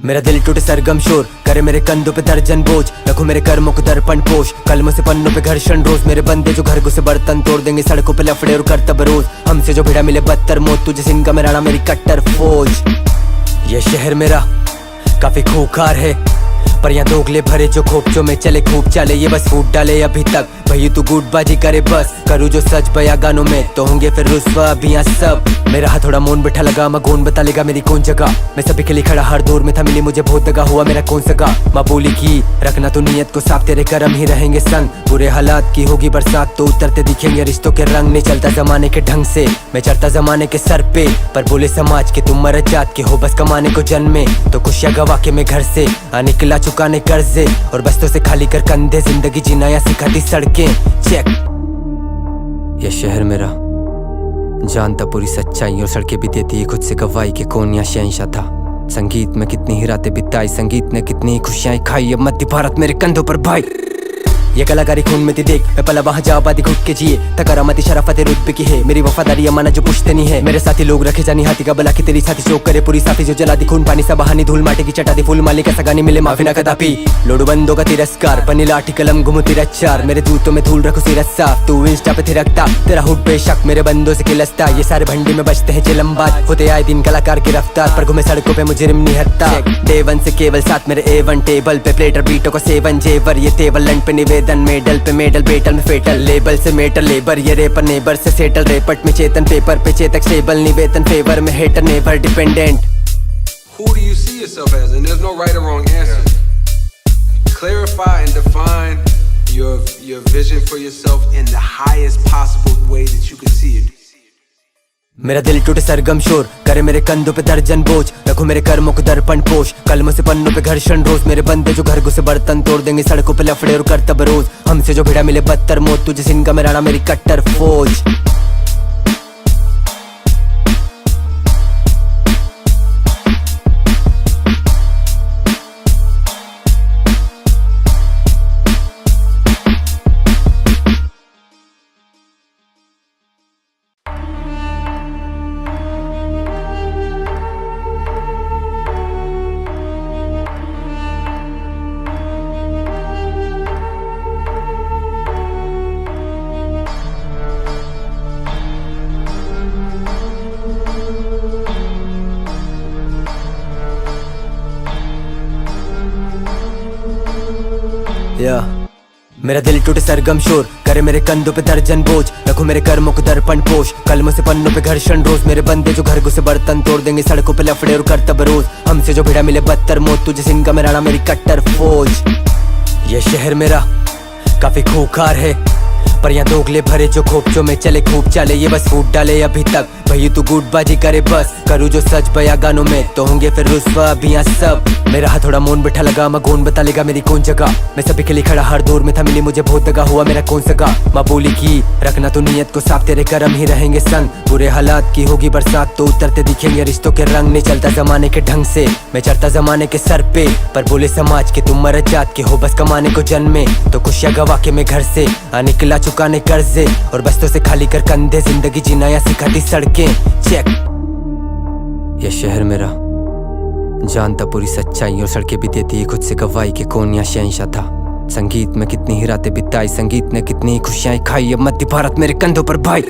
मेरा दिल टूटे सरगम शोर करे मेरे कंधों पे दर्जन बोझ, रखो मेरे कर्मों को दर्पण पोष, कलमों से पन्नों पे घर्षण रोज। मेरे बंदे जो घर घुसे बर्तन तोड़ देंगे, सड़कों पे लफड़े और करतब रोज। हमसे जो भिड़ा मिले बदतर मौत, तुझे सिंह का मेरा मेरी कट्टर फौज। ये शहर मेरा काफी खूंखार है, पर यहाँ दोगले भरे जो खोपचों में चले खूब चाले। ये बस फूट डाले अभी तक भई तू गुटबाजी करे, बस करूँ जो सच बया गानों में तो होंगे फिर रुस्वा अभी यहाँ सब। मेरा हाथ थोड़ा मोन बैठा लगा, मैं कौन बता लेगा मेरी कौन जगह। मैं सभी के लिए खड़ा हर दौर में था, मिली मुझे बहुत दगा, हुआ मेरा कौन सगा। माँ बोली की रखना तो नियत को साफ, तेरे कर्म ही रहेंगे संग। बुरे हालात की होगी बरसात तो उतरते दिखेंगे रिश्तों के रंग। नहीं चलता जमाने के ढंग से, मैं चढ़ता जमाने के सर पे, पर बोले समाज के तुम मरद जात के हो, बस कमाने को जन्मे तो खुशियाँ गवा के मैं घर से निकला चुकाने कर्जे और बस्तों से खाली कर कंधे। जिंदगी जीना या सिखाती सड़कें चेक। यह शहर मेरा जानता पूरी सच्चाई और सड़कें भी देती है खुद से गवाही के कौन यहाँ शहंशाह था। संगीत में कितनी ही रातें बिताई, संगीत ने कितनी खुशियां खाई, अब मध्य भारत मेरे कंधों पर भाई। ये कलाकारी खून में थी देख, मैं पला वहाँ जा आबादी घुट के जिए, तकरामती शराफत रुतबे की है, मेरी वफादारी अमाना जो पुश्ते नहीं है। मेरे साथी लोग रखे जानी हाथी का बला की तेरी साथी चौक करे पूरी साथी जो जला दी खून पानी सा बहानी धूल माटी की चटा दी फूल माली का सगानी मिले माफी ना कदापि। लोडू बंदों का तिरस्कार बनी लाठी कलम घुमू तेरा चार, मेरे जूतों में धूल रखो सिर साफ, तू इंस्टा पे थिरकता तेरा हुड बेशक मेरे बंदों से खिलसता। ये सारे भंडी में बचते हैं चिलमबाज, होते आए दिन कलाकार की रफ्तार, पर घूमे सड़कों पे मुजरिम निहत्ता। डे वन से केवल साथ मेरे A1 टेबल पे प्लेटर बीटों को सेवन जेवर, ये टेबल लंड पे निवेदन मेडल पे मेडल बेटल में फेटल, लेबल से मेटल लेबर, ये रेपर नेबर से सेटल, रेपट में चेतन पेपर पे चेतक स्टेबल, निवेदन फेवर में hater never dependent. Who do you see yourself as? And there's no right or wrong answer. Clarify and define your vision for yourself in the highest possible way that you can see it. मेरा दिल टूटे सरगम शोर करे मेरे कंधों पे दर्जन बोझ, रखो मेरे कर्मों को दर्पण पोष, कलमों से पन्नों पे घर्षण रोज। मेरे बंदे जो घर घुसे बर्तन तोड़ देंगे, सड़कों पे लफड़े और करतब रोज। हमसे जो भिड़ा मिले बदतर मौत, तुझे सिंह का मेरा मेरी कट्टर फौज। मेरा दिल टूटे सरगम शोर करे मेरे कंधों पे दर्जन बोझ, रखो मेरे कर्मों को दर्पण पोष, कलमों से पन्नों पे घर्षण रोज। मेरे बंदे जो घर घुसे बर्तन तोड़ देंगे, सड़कों पे लफड़े और करतब रोज। हमसे जो भिड़ा मिले बदतर मौत, तुझे सिंह का मेरा मेरी कट्टर फौज। ये शहर मेरा काफी खूंखार है, पर यहाँ दोगले भरे जो खोपचों में चले खूब चाले। ये बस फूट डाले अभी तक भई तू गुटबाजी करे, बस करूँ जो सच बया गानों में तो होंगे फिर रुस्वा अभी यहाँ सब। मेरा हाथ थोड़ा मोन बैठा लगा, मैं कौन बता लेगा मेरी कौन जगह। मैं सभी के लिए खड़ा हर दौर में था, मिली मुझे बहुत दगा, हुआ मेरा कौन सगा। माँ बोली की रखना तो नियत को साफ, तेरे कर्म ही रहेंगे संग। बुरे हालात की होगी बरसात तो उतरते दिखेंगे रिश्तों के रंग। नहीं चलता जमाने के ढंग से, मैं चढ़ता जमाने के सर पे, पर बोले समाज के तुम मरद जात के हो, बस कमाने को जन्मे तो खुशियाँ गवा के मैं घर से निकला चुकाने कर्जे और बस्तों से खाली कर कंधे। जिंदगी जीना या सिखाती सड़कें चेक। यह शहर मेरा जानता पूरी सच्चाई और सड़कें भी देती है खुद से गवाही के कौन यहाँ शहंशाह था। संगीत में कितनी ही रातें बिताई, संगीत ने कितनी खुशियां खाई, अब मध्य भारत मेरे कंधों पर भाई।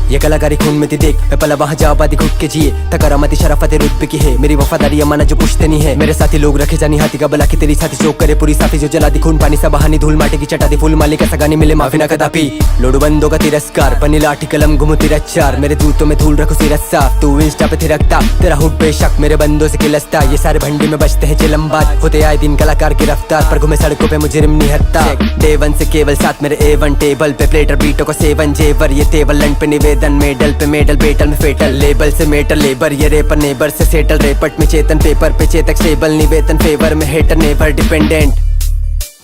ये कलाकारी खून में थी देख, मैं पला वहाँ जा आबादी घुट के जिए, तकरामती शराफत रुतबे की है, मेरी वफादारी अमाना जो पुश्ते नहीं है। मेरे साथी लोग रखे जानी हाथी का बला की तेरी साथी चौक करे पूरी साथी जो जला दी खून पानी सा बहानी धूल माटी की चटा दी फूल माली का सगानी मिले माफी ना कदापि। लोडू बंदों का तिरस्कार बनी लाठी कलम घुमू तेरा चार, मेरे जूतों में धूल रखो सिर साफ, तू इंस्टा पे थिरकता तेरा हुड बेशक मेरे बंदों से खिलसता। ये सारे भंडी में बचते हैं चिलमबाज, होते आए दिन कलाकार की रफ्तार, पर घूमे सड़कों पे मुजरिम निहत्ता। डे वन से केवल साथ मेरे A1 टेबल पे प्लेटर बीटों को सेवन जेवर, ये टेबल लंड पे निवेदन मेडल पे मेडल बेटल में फेटल, लेबल से मेटल लेबर, ये रेपर नेबर से सेटल, रेपट में चेतन पेपर पे चेतक स्टेबल, निवेदन फेवर में hater never dependent.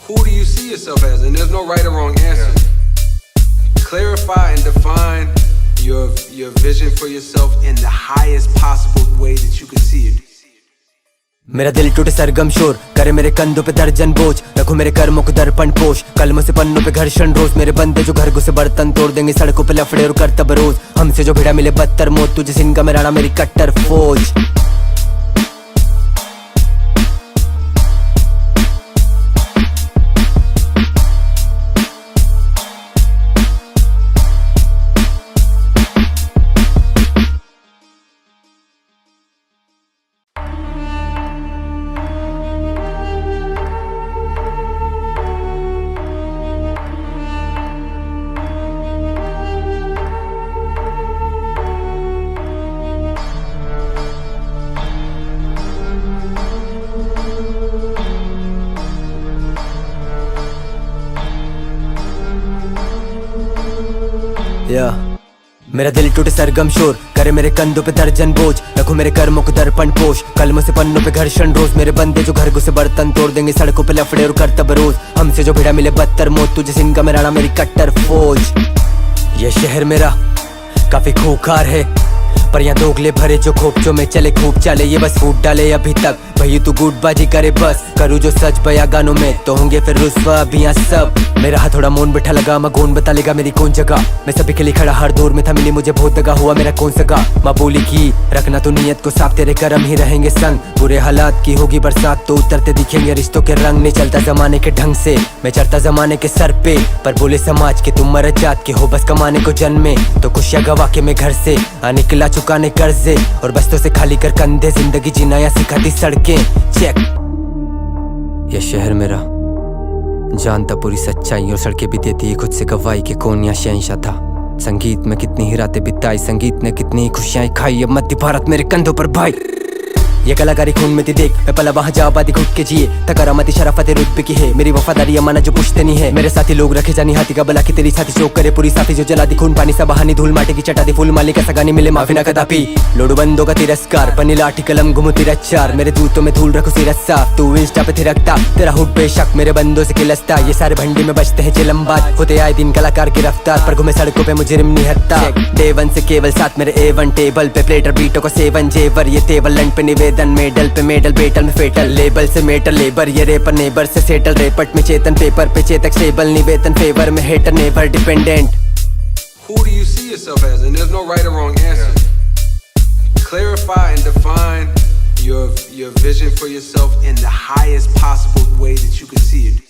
Who do you see yourself as? And there's no right or wrong answer. Clarify and define your vision for yourself in the highest possible way that you can see it. मेरा दिल टूटे सरगम शोर करे मेरे कंधों पे दर्जन बोझ, रखो मेरे कर्मों को दर्पण पोष, कलमों से पन्नों पे घर्षण रोज। मेरे बंदे जो घर घुसे बर्तन तोड़ देंगे, सड़कों पे लफड़े और करतब रोज। हमसे जो भिड़ा मिले बदतर मौत, तुझे सिंह का मेरा मेरी कट्टर फौज। या मेरा दिल टूटे सरगम शोर करे मेरे कंधों पे दर्जन बोझ, रखो मेरे कर्मों को दर्पण पोष, कलमों से पन्नों पे घर्षण रोज, मेरे बंदे जो घर घुसे बर्तन तोड़ देंगे, सड़कों पे लफड़े और करतब रोज, हमसे जो भिड़ा मिले बदतर मौत, तुझे सिंह का मेरा मेरी कट्टर फौज। ये शहर मेरा काफी खूंखार है, पर यहाँ दोगले भरे जो खोपचों में चले खूब चाले, ये बस फूट डाले अभी तक भई तू गुटबाजी करे बस, करूँ जो सच बया गानों में तो होंगे फिर रुस्वा अभी यहाँ सब। मेरा हाथ थोड़ा मोन बैठा लगा, मैं कौन बता लेगा मेरी कौन जगह, मैं सभी के लिए खड़ा हर दौर में था, मिली मुझे बहुत दगा हुआ मेरा कौन सगा। माँ बोली की रखना तो नियत को साफ, तेरे कर्म ही रहेंगे संग, बुरे हालात की होगी बरसात तो उतरते दिखेंगे रिश्तों के रंग, नहीं चलता जमाने के ढंग से मैं चढ़ता जमाने के सर पे, पर बोले समाज के तुम मर जात के हो, बस कमाने को जन्मे तो खुशियाँ गवा के मैं घर से निकला चुकाने कर्जे, और बस्तों से खाली कर कंधे, जिंदगी जीना या सिखाती सड़कें चेक। यह शहर मेरा जानता पूरी सच्चाई, और सड़कें भी देती है खुद से गवाही के कौन यहाँ शहंशाह था, संगीत में कितनी ही रातें बिताई, संगीत ने कितनी खुशियां खाई, अब मध्य भारत मेरे कंधों पर भाई। ये कलाकारी खून में थी देख, मैं पला वहाँ जा आबादी घुट के जिए, तकरामती शराफत रुतबे की है, मेरी वफादारी अमाना जो पुश्ते नहीं है, मेरे साथी लोग रखे जानी हाथी का बला की तेरी साथी चौक करे पूरी साथी, जो जला दी खून पानी सा बहानी धूल माटी की चटा दी फूल माली का सगानी मिले माफी ना कदापि, लोडू बंदों का तिरस्कार बनी लाठी कलम घुमू तेरा चार, मेरे जूतों में धूल रखो सिर साफ, तू इंस्टा पे थिरकता तेरा हुड बेशक मेरे बंदों से खिलसता, ये सारे भंडी में बचते हैं चिलमबाज, होते आए दिन कलाकार की रफ्तार, पर घूमे सड़कों पे मुजरिम निहत्ता, डे वन से केवल साथ मेरे A1 टेबल पे प्लेटर बीटों को सेवन जेवर, ये टेबल लंड पे निवेदन मेडल पे मेडल बेटल में फेटल, लेबल से मेटल लेबर, ये रेपर नेबर से सेटल, रेपट में चेतन पेपर पे चेतक स्टेबल, निवेदन फेवर में hater never dependent. Who do you see yourself as? And there's no right or wrong answer. Clarify and define your vision for yourself in the highest possible way that you can see it.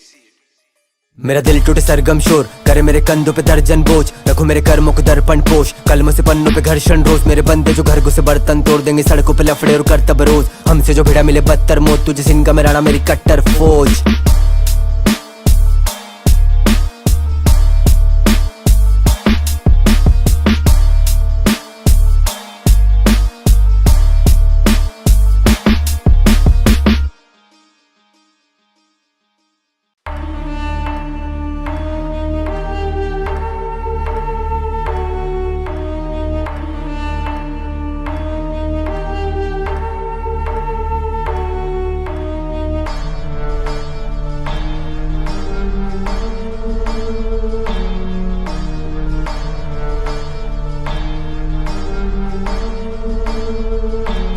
मेरा दिल टूटे सरगम शोर करे मेरे कंधों पे दर्जन बोझ, रखो मेरे कर्मों को दर्पण पोष, कलमों से पन्नों पे घर्षण रोज, मेरे बंदे जो घर घुसे बर्तन तोड़ देंगे, सड़कों पे लफड़े और करतब रोज, हमसे जो भिड़ा मिले बदतर मौत, तुझे सिंह का मेरा मेरी कट्टर फौज।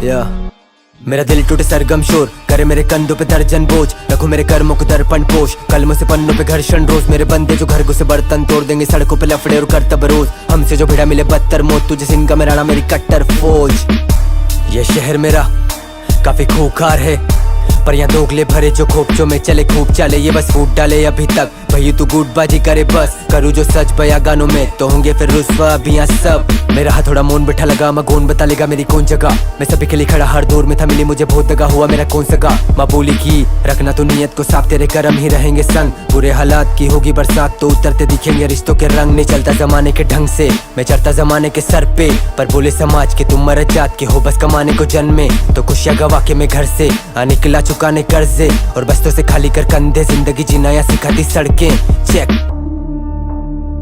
या मेरा दिल टूटे सरगम शोर करे मेरे कंधों पे दर्जन बोझ, रखो मेरे कर्मों को दर्पण पोष, कलमों से पन्नों पे घर्षण रोज, मेरे बंदे जो घर घुसे बर्तन तोड़ देंगे, सड़कों पे लफड़े और करतब रोज, हमसे जो भिड़ा मिले बदतर मौत, तुझे सिंह का मेरा मेरी कट्टर फौज। ये शहर मेरा काफी खूंखार है, पर यहाँ दोगले भरे जो खोपचों में चले खूब चाले, ये बस फूट डाले अभी तक भई तू गुटबाजी करे बस, करूँ जो सच बया गानों में तो होंगे फिर रुस्वा अभी यहाँ सब। मेरा हाथ थोड़ा मोन बैठा लगा, मैं कौन बता लेगा मेरी कौन जगह, मैं सभी के लिए खड़ा हर दौर में था, मिली मुझे बहुत दगा हुआ मेरा कौन सगा। माँ बोली की रखना तो नियत को साफ, तेरे कर्म ही रहेंगे संग, बुरे हालात की होगी बरसात तो उतरते दिखेंगे रिश्तों के रंग, नहीं चलता जमाने के ढंग से मैं चढ़ता जमाने के सर पे, पर बोले समाज के तुम मर जात के हो, बस कमाने को जन्मे तो खुशियाँ गवा के मैं घर से निकला चुकाने कर्जे, और बस्तों से खाली कर कंधे, जिंदगी जीना या सिखाती सड़कें चेक।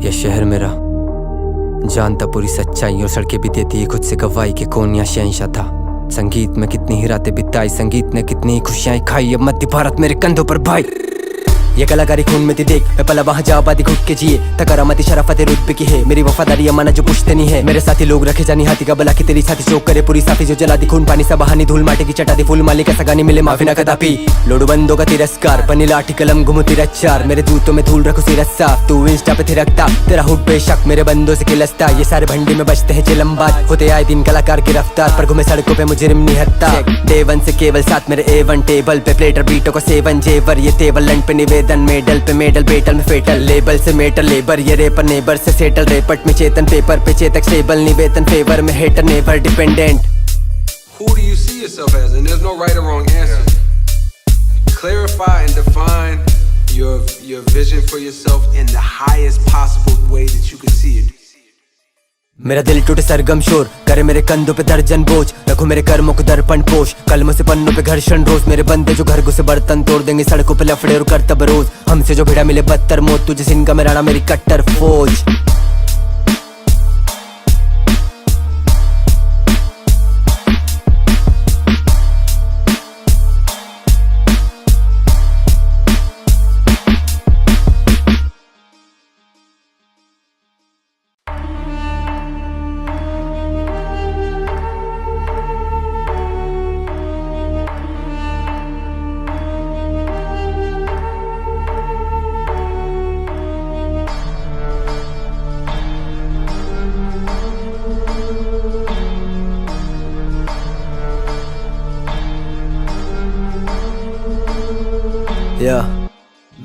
यह शहर मेरा जानता पूरी सच्चाई, और सड़कें भी देती है खुद से गवाही के कौन यहाँ शहंशाह था, संगीत में कितनी ही रातें बिताई, संगीत ने कितनी खुशियां खाई, अब मध्य भारत मेरे कंधों पर भाई। ये कलाकारी खून में थी देख, मैं पला वहाँ जा आबादी घुट के जिए, तकरामती शराफत रुतबे की है, मेरी वफादारी अमाना जो पुश्ते नहीं है, मेरे साथी लोग रखे जानी हाथी का बला की तेरी साथी चौक करे पूरी साथी, जो जला दी खून पानी सा बहानी धूल माटी की चटा दी फूल माली का सगानी मिले माफी ना कदापि, लोडू बंदों का तिरस्कार बनी लाठी कलम घुमू तेरा चार, मेरे जूतों में धूल रखो सिर साफ, तू इंस्टा पे थिरकता तेरा हुड बेशक मेरे बंदों से खिलसता, ये सारे भंडी में बचते हैं चिलमबाज, होते आए दिन कलाकार की रफ्तार, पर घूमे सड़कों पे मुजरिम निहत्ता, डे वन से केवल साथ मेरे A1 टेबल पे प्लेटर बीटों को सेवन जेवर, ये टेबल लंड पे निवेदन मेडल पे मेडल बेटल में फेटल, लेबल से मेटल लेबर, ये रेपर नेबर से सेटल, रेपट में चेतन पेपर पे चेतक स्टेबल, निवेदन फेवर में hater never dependent. Who do you see yourself as? And there's no right or wrong answer. Clarify and define your vision for yourself in the highest possible way that you can see it. मेरा दिल टूटे सरगम शोर करे मेरे कंधों पे दर्जन बोझ, रखो मेरे कर्मों को दर्पण पोष, कलमों से पन्नों पे घर्षण रोज, मेरे बंदे जो घर घुसे बर्तन तोड़ देंगे, सड़कों पे लफड़े और करतब रोज, हमसे जो भिड़ा मिले बदतर मौत, तुझे सिंह का मेरा मेरी कट्टर फौज।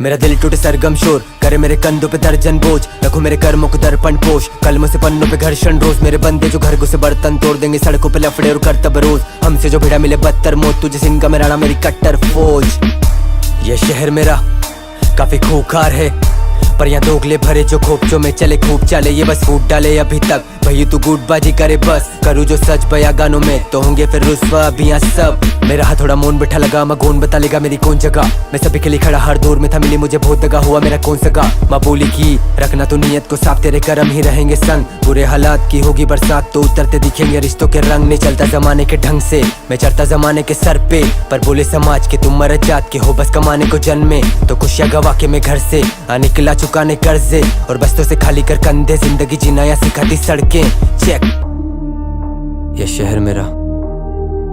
मेरा दिल टूटे सरगम शोर करे मेरे कंधों पे दर्जन बोझ, रखो मेरे कर्मों को दर्पण पोष, कलमों से पन्नों पे घर्षण रोज, मेरे बंदे जो घर घुसे बर्तन तोड़ देंगे, सड़कों पे लफड़े और करतब रोज, हमसे जो भिड़ा मिले बदतर मौत, तुझे सिंह का मेरा मेरी कट्टर फौज। ये शहर मेरा काफी खूंखार है, पर यहाँ दोगले भरे जो खोपचों में चले खूब चाले, ये बस फूट डाले अभी तक भई तू गुटबाजी करे बस, करूँ जो सच बया गानों में तो होंगे फिर रुस्वा अभी यहाँ सब। मेरा हाथ थोड़ा मोन बैठा लगा, मैं गोन बता लेगा मेरी कौन जगह, मैं सभी के लिए खड़ा हर दौर में था, मिली मुझे बहुत दगा हुआ मेरा कौन सगा, माँ बोली की रखना तो नियत को साफ, तेरे कर्म ही रहेंगे संग, बुरे हालात की होगी बरसात तो उतरते दिखेंगे रिश्तों के रंग, नहीं चलता जमाने के ढंग से मैं चढ़ता जमाने के सर पे, पर बोले समाज के तुम मर जात के हो, बस कमाने को जन्मे तो खुशियाँ गवा के मैं घर से निकला चुकाने कर्जे, और बस्तों से खाली कर कंधे, जिंदगी जीना या सिखाती सड़कें चेक। यह शहर मेरा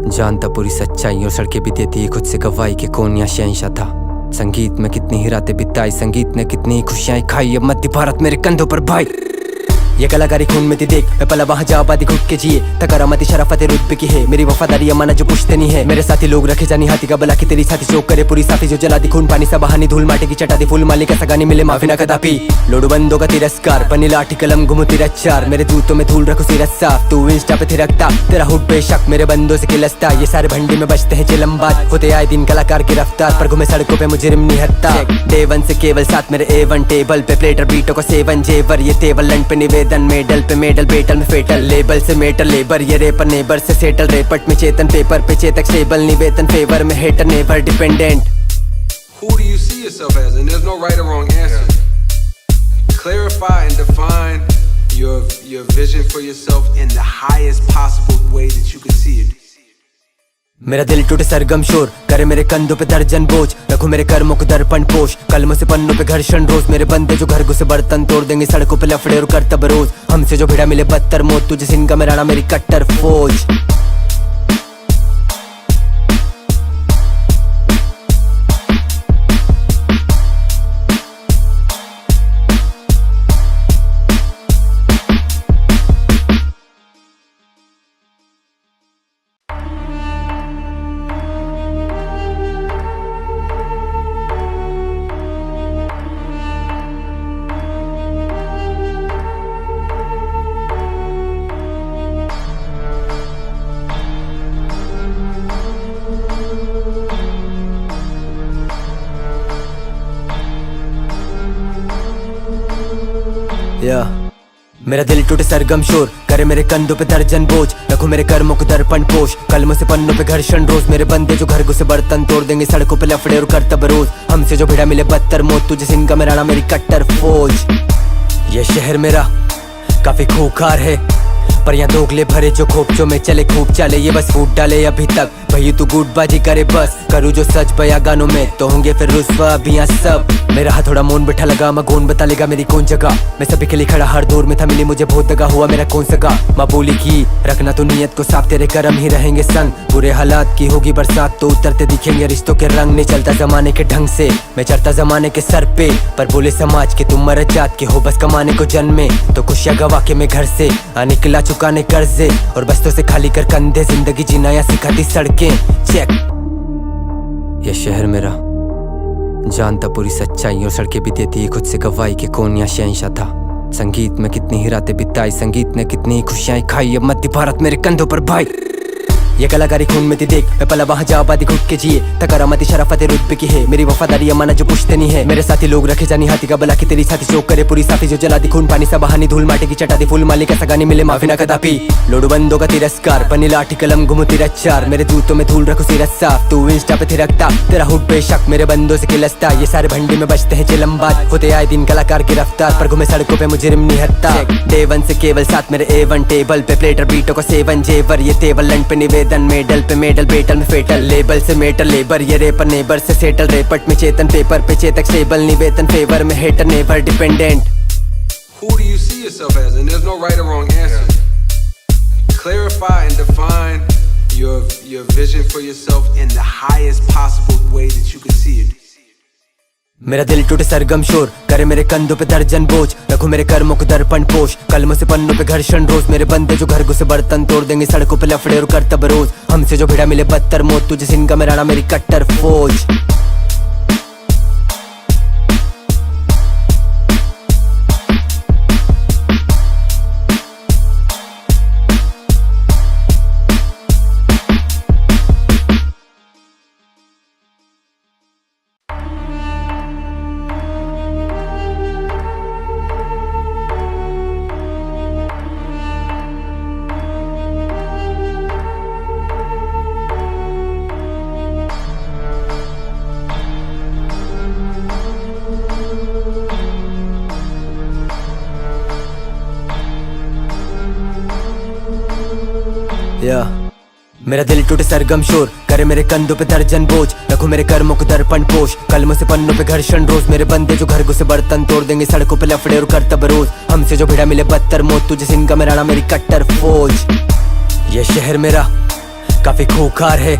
जानता पूरी सच्चाई और सड़कें भी देती है खुद से गवाही के कौन यहाँ शहंशाह था, संगीत में कितनी ही रातें बिताई, संगीत ने कितनी खुशियां खाई, अब मध्य भारत मेरे कंधों पर भाई। ये कलाकारी खून में थी देख, मैं पला वहाँ जा आबादी घुट के जिए, तकरामती शराफत रुतबे की है, मेरी वफादारी अमाना जो पुश्ते नहीं है, मेरे साथी लोग रखे जानी हाथी का बला की तेरी साथी चौक करे पूरी साथी, जो जला दी खून पानी सा बहानी धूल माटी की चटा दी फूल माली का सगानी मिले माफी ना कदापि, लोडू बंदों का तिरस्कार बनी लाठी कलम घुमू तेरा चार, मेरे जूतों में धूल रखो सिर साफ, तू इंस्टा पे थिरकता तेरा हुड बेशक मेरे बंदों से खिलसता, ये सारे भंडी में बचते हैं चिलमबाज, होते आए दिन कलाकार की रफ्तार पर घूमे सड़कों पे मुजरिम निहत्ता, डे वन से केवल साथ मेरे A1 टेबल पे प्लेटर बीटों को सेवन जेवर, ये टेबल लंड पे निवेदन मेडल पे मेडल बेटल में फेटल, लेबल से मेटल लेबर, ये रेपर नेबर से सेटल, रेपट में चेतन पेपर पे चेतक स्टेबल, निवेदन फेवर में hater never dependent. Who do you see yourself as? And there's no right or wrong answer. Clarify and define your vision for yourself in the highest possible way that you can see it. मेरा दिल टूटे सरगम शोर करे मेरे कंधों पे दर्जन बोझ, रखो मेरे कर्मों को दर्पण पोष, कलमों से पन्नों पे घर्षण रोज, मेरे बंदे जो घर घुसे बर्तन तोड़ देंगे, सड़कों पे लफड़े और करतब रोज, हमसे जो भिड़ा मिले बदतर मौत, तुझे सिंह का मेरा मेरी कट्टर फौज। मेरा दिल टूटे सरगम शोर करे मेरे कंधों पे दर्जन बोझ, रखो मेरे कर्मों को दर्पण पोष, कलमों से पन्नों पे घर्षण रोज, मेरे बंदे जो घर घुसे बर्तन तोड़ देंगे, सड़कों पे लफड़े और करतब रोज, हमसे जो भिड़ा मिले बदतर मौत, तुझे सिंह का मेरा मेरी कट्टर फौज। ये शहर मेरा काफी खूंखार है, पर यहाँ दोगले भरे जो खोपचों में चले खूब चाले, ये बस फूट डाले अभी तक भई तू गुटबाजी करे बस, करूँ जो सच बया गानों में तो होंगे फिर रुस्वा अभी यहाँ सब। मेरा हाथ थोड़ा मोन बैठा लगा, मैं गोन बता लेगा मेरी कौन जगह, मैं सभी के लिए खड़ा हर दौर में था, मिली मुझे बहुत दगा हुआ मेरा कौन सगा, माँ बोली की रखना तो नियत को साफ, तेरे कर्म ही रहेंगे संग, बुरे हालात की होगी बरसात तो उतरते दिखेंगे रिश्तों के रंग, नहीं चलता जमाने के ढंग से मैं चढ़ता जमाने के सर पे, पर बोले समाज के तुम मर जात के हो, बस कमाने को जन्मे तो खुशियाँ गवा के मैं घर से निकला चुकाने कर्जे, और बस्तों से खाली कर कंधे, जिंदगी जीना या सिखाती सड़कें चेक। यह शहर मेरा जानता पूरी सच्चाई और सड़कें भी देती है खुद से गवाही के कौन यहाँ शहंशाह था, संगीत में कितनी ही रातें बिताई, संगीत ने कितनी ही खुशियां खाई, अब मध्य भारत मेरे कंधों पर भाई। ये कलाकारी खून में थी देख, मैं पला वहाँ जा आबादी घुट के जिए, तकरामती शराफत रुतबे की है, मेरी वफादारी अमाना जो पुश्ते नहीं है, मेरे साथी लोग रखे जानी हाथी का बला की तेरी साथी चौक करे पूरी साथी, जो जला दी खून पानी सा बहानी धूल माटी की चटा दी फूल माली का सगानी मिले माफी ना कदापि, लोडू बंदों का तिरस्कार बनी लाठी कलम घुमू तेरा चार, मेरे जूतों में धूल रखो सिर साफ, तू इंस्टा पे थिरकता तेरा हुड बेशक मेरे बंदों से खिलसता, ये सारे भंडी में बचते हैं चिलमबाज, होते आए दिन कलाकार की रफ्तार पर घूमे सड़कों पे मुजरिम निहत्ता, डे वन से केवल साथ मेरे A1 टेबल पे प्लेटर बीटों को सेवन जेवर, ये टेबल लंड पे निवेदन मेडल पे मेडल बेटल में फेटल, लेबल से मेटल लेबर, ये रेपर नेबर से सेटल, रेपट में चेतन पेपर पे चेतक स्टेबल, निवेदन फेवर में hater never dependent. Who do you see yourself as? And there's no right or wrong answer. Clarify and define your vision for yourself in the highest possible way that you can see it. मेरा दिल टूटे सरगम शोर करे मेरे कंधों पे दर्जन बोझ, रखो मेरे कर्मों को दर्पण पोष, कलमों से पन्नों पे घर्षण रोज, मेरे बंदे जो घर घुसे बर्तन तोड़ देंगे, सड़कों पे लफड़े और करतब रोज, हमसे जो भिड़ा मिले बदतर मौत, तुझे सिंह का मेरा मेरी कट्टर फौज। या मेरा दिल टूटे सरगम शोर करे मेरे कंधों पे दर्जन बोझ, रखो मेरे कर्मों को दर्पण पोष, कलमों से पन्नों पे घर्षण रोज, मेरे बंदे जो घर घुसे बर्तन तोड़ देंगे, सड़कों पे लफड़े और करतब रोज, हमसे जो भिड़ा मिले बदतर मौत, तुझे सिंह का मेरा मेरी कट्टर फौज। ये शहर मेरा काफी खूंखार है,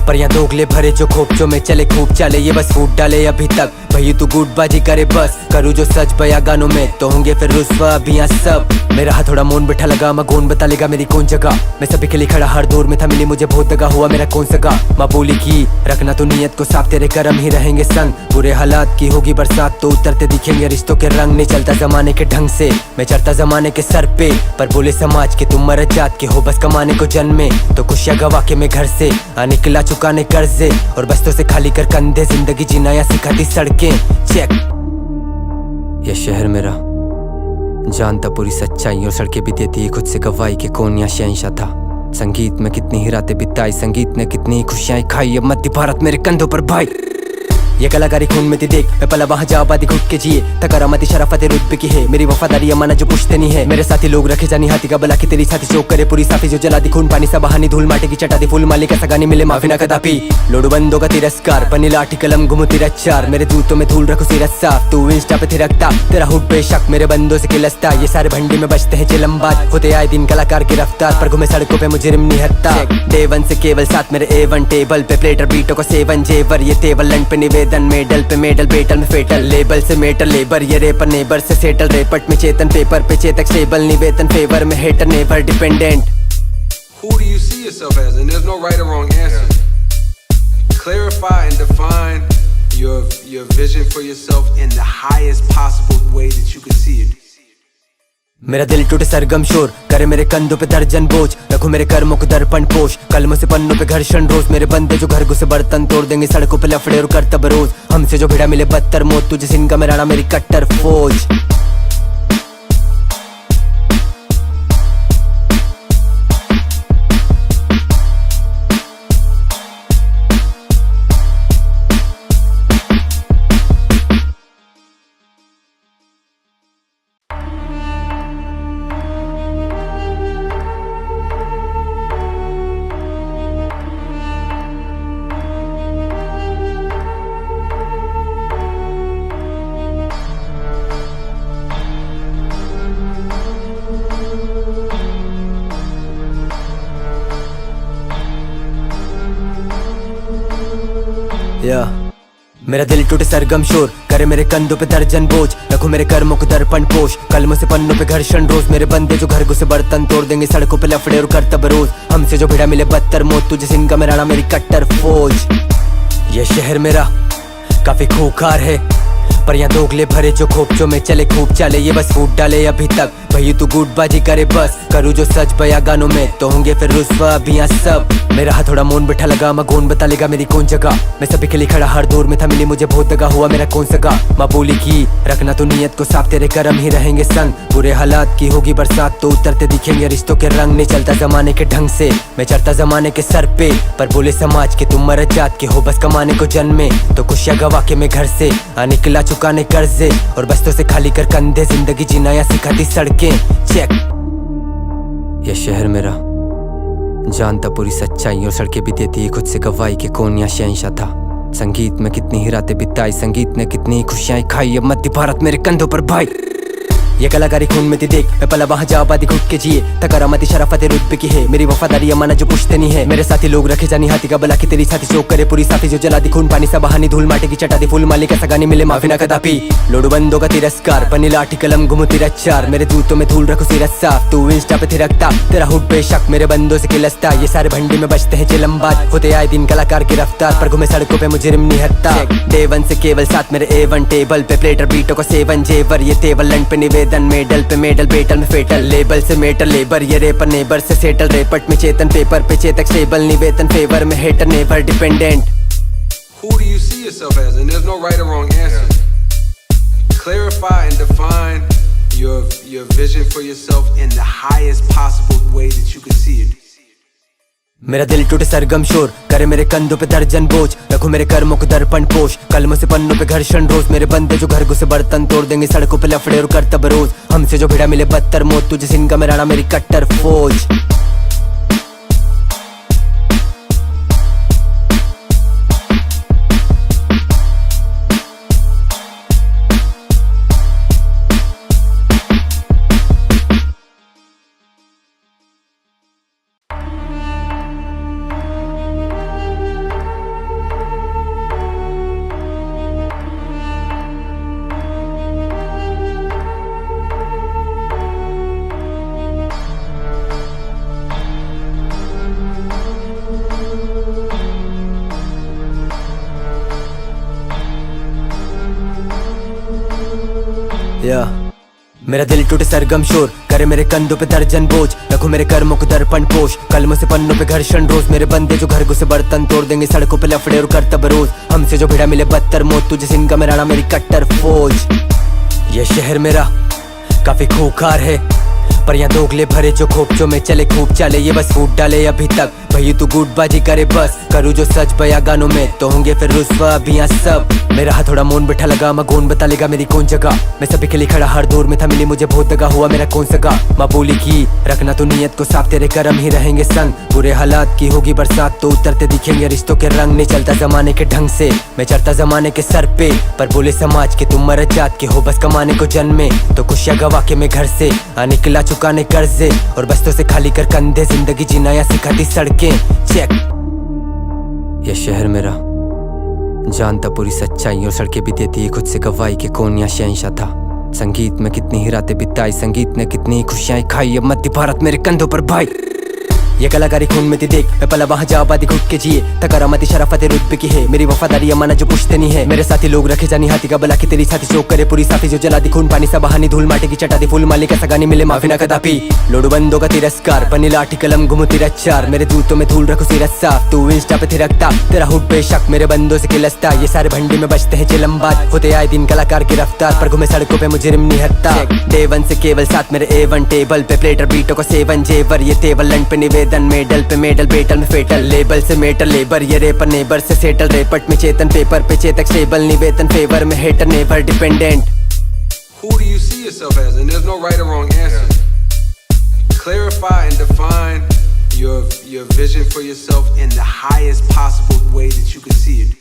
पर यहाँ दोगले भरे जो खोपचों में चले खूब चाले, ये बस फूट डाले अभी तक भई तू गुटबाजी करे बस, करूँ जो सच बया गानों में तो होंगे फिर रुस्वा अभी यहाँ सब। मेरा हाथ थोड़ा मोन बैठा लगा, मैं कौन बता लेगा मेरी कौन जगह, मैं सभी के लिए खड़ा हर दौर में था, मिली मुझे बहुत दगा हुआ मेरा कौन सगा। माँ बोली की रखना तो नियत को साफ, तेरे कर्म ही रहेंगे संग, बुरे हालात की होगी बरसात तो उतरते दिखेंगे रिश्तों के रंग, नहीं चलता जमाने के ढंग से मैं चढ़ता जमाने के सर पे, पर बोले समाज के तुम मर जात के हो, बस कमाने को जन्मे तो खुशियाँ गवा के मैं घर से निकला चुकाने कर्जे, और बस्तों से खाली कर कंधे, जिंदगी जीना या सिखाती सड़कें चेक। यह शहर मेरा जानता पूरी सच्चाई, और सड़कें भी देती है खुद से गवाही के कौन यहाँ शहंशाह था, संगीत में कितनी ही रातें बिताई, संगीत ने कितनी खुशियां खाई, अब मध्य भारत मेरे कंधों पर भाई। ये कलाकारी खून में थी देख, मैं पला वहाँ जा आबादी घुट के जिए, तकरामती शराफत रुतबे की है, मेरी वफादारी अमाना जो पुश्ते नहीं है, मेरे साथी लोग रखे जानी हाथी का बला की तेरी साथी चौक करे पूरी साफी, जो जला दी खून पानी सा बहानी धूल माटी की चटा दी फूल माली का सगानी मिले माफी ना कदापि, लोडू बंदों का तिरस्कार बनी लाठी कलम घुमू तेरा चार, मेरे जूतों में धूल रखो सिर साफ, तू इंस्टा पे थिरकता तेरा हुड बेशक मेरे बंदों से खिलसता, ये सारे भंडी में बचते हैं चिलमबाज, होते आए दिन कलाकार की रफ्तार, पर घूमे सड़कों पे मुजरिम निहत्ता, डे वन से केवल साथ मेरे A1 टेबल पे प्लेटर बीटों को सेवन जेवर, ये टेबल लंड पे निवेदन मेडल पे मेडल बेटल में फेटल, लेबल से मेटल लेबर, ये रेपर नेबर से सेटल, रेपट में चेतन पेपर पे चेतक स्टेबल, निवेदन फेवर में hater never dependent. Who do you see yourself as? And there's no right or wrong answer. Clarify and define your vision for yourself in the highest possible way that you can see it. मेरा दिल टूटे सरगम शोर करे मेरे कंधों पे दर्जन बोझ, रखो मेरे कर्मों को दर्पण पोष, कलमों से पन्नों पे घर्षण रोज, मेरे बंदे जो घर घुसे बर्तन तोड़ देंगे, सड़कों पे लफड़े और करतब रोज, हमसे जो भिड़ा मिले बदतर मौत, तुझे सिंह का मेरा मेरी कट्टर फौज। या मेरा दिल टूटे सरगम शोर करे मेरे कंधों पे दर्जन बोझ, रखो मेरे कर्मों को दर्पण पोष, कलमों से पन्नों पे घर्षण रोज, मेरे बंदे जो घर घुसे बर्तन तोड़ देंगे, सड़कों पे लफड़े और करतब रोज, हमसे जो भिड़ा मिले बदतर मौत, तुझे सिंह का मेरा मेरी कट्टर फौज। ये शहर मेरा काफी खूंखार है, पर यहाँ दोगले भरे जो खोपचों में चले खूब चाले, ये बस फूट डाले अभी तक भई तू गुटबाजी करे बस, करूँ जो सच बया गानों में तो होंगे फिर रुस्वा अभी यहाँ सब। मेरा हाथ थोड़ा मोन बैठा लगा, मैं कौन बता लेगा मेरी कौन जगह, मैं सभी के लिए खड़ा हर दौर में था, मिली मुझे बहुत दगा हुआ मेरा कौन सगा। माँ बोली की रखना तो नियत को साफ, तेरे कर्म ही रहेंगे संग, बुरे हालात की होगी बरसात तो उतरते दिखेंगे रिश्तों के रंग, नहीं चलता जमाने के ढंग से मैं चढ़ता जमाने के सर पे, पर बोले समाज के तुम मर जात के हो, बस कमाने को जन्मे तो खुशियाँ गवा के मैं घर से निकला चुकाने कर्जे, और बस्तों से खाली कर कंधे, जिंदगी जीना या सिखाती सड़कें चेक। यह शहर मेरा जानता पूरी सच्चाई, और सड़कें भी देती है खुद से गवाही के कौन यहाँ शहंशाह था, संगीत में कितनी ही रातें बिताई, संगीत ने कितनी खुशियां खाई, अब मध्य भारत मेरे कंधों पर भाई। ये कलाकारी खून में थी देख, मैं पला वहाँ जा आबादी घुट के जिए, तकरामती शराफत रुतबे की है, मेरी वफादारी अमाना जो पुश्ते नहीं है, मेरे साथी लोग रखे जानी हाथी का बला की तेरी साथी चौक करे पूरी साफी, जो जला दी खून पानी सा बहानी धूल माटी की चटा दी फूल माली का सगानी मिले माफी ना कदापि, लोडू बंदों का तिरस्कार बनी लाठी कलम घुमू तेरा चार, मेरे जूतों में धूल रखो सिर साफ, तू इंस्टा पे थिरकता तेरा हुड बेशक मेरे बंदों से खिलसता, ये सारे भंडी में बचते हैं चिलमबाज, होते आए दिन कलाकार की रफ्तार, पर घूमे सड़कों पे मुजरिम निहत्ता, डे वन से केवल साथ मेरे A1 टेबल पे प्लेटर बीटों को सेवन जेवर, ये टेबल लंड पे निवेदन मेडल पे मेडल बेटल में फेटल, लेबल से मेटल लेबर, ये रेपर नेबर से सेटल, रेपट में चेतन पेपर पे चेतक स्टेबल, निवेदन फेवर में hater never dependent. Who do you see yourself as? And there's no right or wrong answer. Clarify and define your vision for yourself in the highest possible way that you can see it. मेरा दिल टूटे सरगम शोर करे मेरे कंधों पे दर्जन बोझ, रखो मेरे कर्मों को दर्पण पोष, कलमों से पन्नों पे घर्षण रोज, मेरे बंदे जो घर घुसे बर्तन तोड़ देंगे, सड़कों पे लफड़े और करतब रोज, हमसे जो भिड़ा मिले बदतर मौत, तुझे सिंह का मेरा मेरी कट्टर फौज। मेरा दिल टूटे सरगम शोर करे मेरे कंधों पे दर्जन बोझ, रखो मेरे कर्मों को दर्पण पोष, कलमों से पन्नों पे घर्षण रोज, मेरे बंदे जो घर घुसे बर्तन तोड़ देंगे, सड़कों पे लफड़े और करतब रोज, हमसे जो भिड़ा मिले बदतर मौत, तुझे सिंह का मेरा मेरी कट्टर फौज। ये शहर मेरा काफी खूंखार है, पर यहाँ दोगले भरे जो खोपचों में चले खूब चाले, ये बस फूट डाले अभी तक भई तू गुटबाजी करे बस, करूँ जो सच बया गानों में तो होंगे फिर रुस्वा अभी यहाँ सब। मेरा हाथ थोड़ा मोन बैठा लगा, मैं कौन बता लेगा मेरी कौन जगह, मैं सभी के लिए खड़ा हर दौर में था, मिली मुझे बहुत दगा हुआ मेरा कौन सगा। माँ बोली की रखना तो नियत को साफ, तेरे कर्म ही रहेंगे संग, बुरे हालात की होगी बरसात तो उतरते दिखेंगे रिश्तों के रंग, नहीं चलता जमाने के ढंग से मैं चढ़ता जमाने के सर पे, पर बोले समाज के तुम मर जात के हो, बस कमाने को जन्मे तो खुशियाँ गवा के मैं घर से निकला चुकाने कर्जे, और बस्तों से खाली कर कंधे, जिंदगी जीना या सिखाती सड़कें चेक। यह शहर मेरा जानता पूरी सच्चाई और सड़कें भी देती है खुद से गवाही के कौन यहाँ शहंशाह था, संगीत में कितनी ही रातें बिताई, संगीत ने कितनी खुशियां खाई, अब मध्य भारत मेरे कंधों पर भाई। ये कलाकारी खून में थी देख, मैं पला वहाँ जा आबादी घुट के जिए, तकरामती शराफत रुतबे की है, मेरी वफादारी अमाना जो पुश्ते नहीं है, मेरे साथी लोग रखे जानी हाथी का बला की तेरी साथी चौक करे पूरी साथी, जो जला दी खून पानी सा बहानी धूल माटी की चटा दी फूल माली का सगानी मिले माफी ना कदापि, लोडू बंदों का तिरस्कार बनी लाठी कलम घुमू तिरच्चार, मेरे जूतों में धूल रखो सिरत साफ, तू इंस्टा पे थिरकता तेरा हुड बेशक मेरे बंदों से खिलसता, ये सारे भंडी में बचते हैं चिलम्बाज, होते आए दिन कलाकार की रफ्तार, पर घूमे सड़कों पे मुजरिम निहत्ता, डे वन से केवल साथ मेरे A1 टेबल पे प्लेटर बीटों को सेवन जेवर, ये टेबल लंड पे निवेदन मेडल पे मेडल बेटल में फेटल, लेबल से मेटल लेबर, ये रेपर नेबर से सेटल, रेपट में चेतन पेपर पे चेतक स्टेबल, निवेदन फेवर में hater never dependent. Who do you see yourself as? And there's no right or wrong answer. Clarify and define your vision for yourself in the highest possible way that you can see it.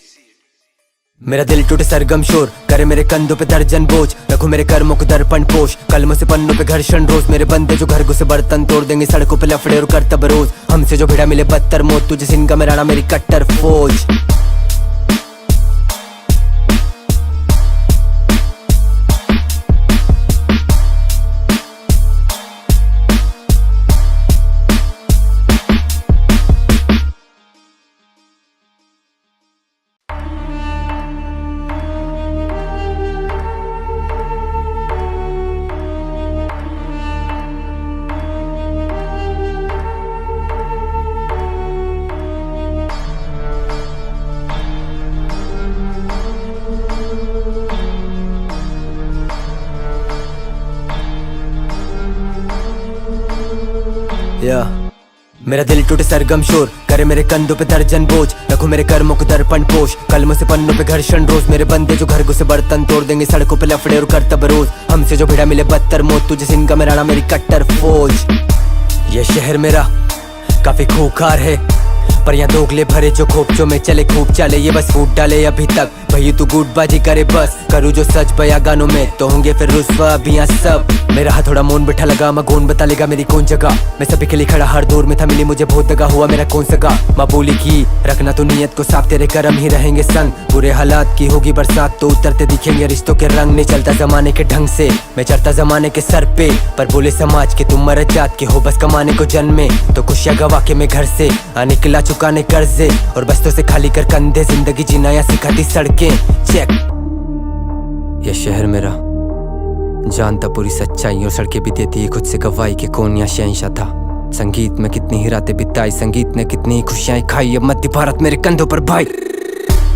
मेरा दिल टूटे सरगम शोर करे मेरे कंधों पे दर्जन बोझ, रखो मेरे कर्मों को दर्पण पोष, कलमों से पन्नों पे घर्षण रोज, मेरे बंदे जो घर घुसे बर्तन तोड़ देंगे, सड़कों पे लफड़े और करतब रोज, हमसे जो भिड़ा मिले बदतर मौत, तुझे सिंह का मेरा मेरी कट्टर फौज। मेरा दिल टूटे सरगम शोर करे मेरे कंधों पे दर्जन बोझ, रखो मेरे कर्मों को दर्पण पोष, कलमों से पन्नों पे घर्षण रोज, मेरे बंदे जो घर घुसे बर्तन तोड़ देंगे, सड़कों पे लफड़े और करतब रोज, हमसे जो भिड़ा मिले बदतर मौत, तुझे सिंह का मेरा मेरी कट्टर फौज। ये शहर मेरा काफी खूंखार है, पर यहाँ दोगले भरे जो खोपचों में चले खूब चाले, ये बस फूट डाले अभी तक भई तू गुटबाजी करे बस, करूँ जो सच बया गानों में तो होंगे फिर रुस्वा अभी यहाँ सब। मेरा हाथ थोड़ा मोन बैठा लगा, मैं कौन बता लेगा मेरी कौन जगह, मैं सभी के लिए खड़ा हर दौर में था, मिली मुझे बहुत दगा हुआ मेरा कौन सगा। माँ बोली की रखना तो नियत को साफ, तेरे कर्म ही रहेंगे संग, बुरे हालात की होगी बरसात तो उतरते दिखेंगे रिश्तों के रंग, नहीं चलता जमाने के ढंग से मैं चढ़ता जमाने के सर पे, पर बोले समाज के तुम मर जात के हो, बस कमाने को जन्मे तो खुशियाँ गवा के मैं घर से निकला चुकाने कर्जे, और बस्तों से खाली कर कंधे, जिंदगी जीना या सिखाती सड़कें चेक। यह शहर मेरा जानता पूरी सच्चाई और सड़कें भी देती है खुद से गवाही के कौन यहाँ शहंशाह था, संगीत में कितनी ही रातें बिताई, संगीत ने कितनी खुशियां खाई, अब मध्य भारत मेरे कंधों पर भाई।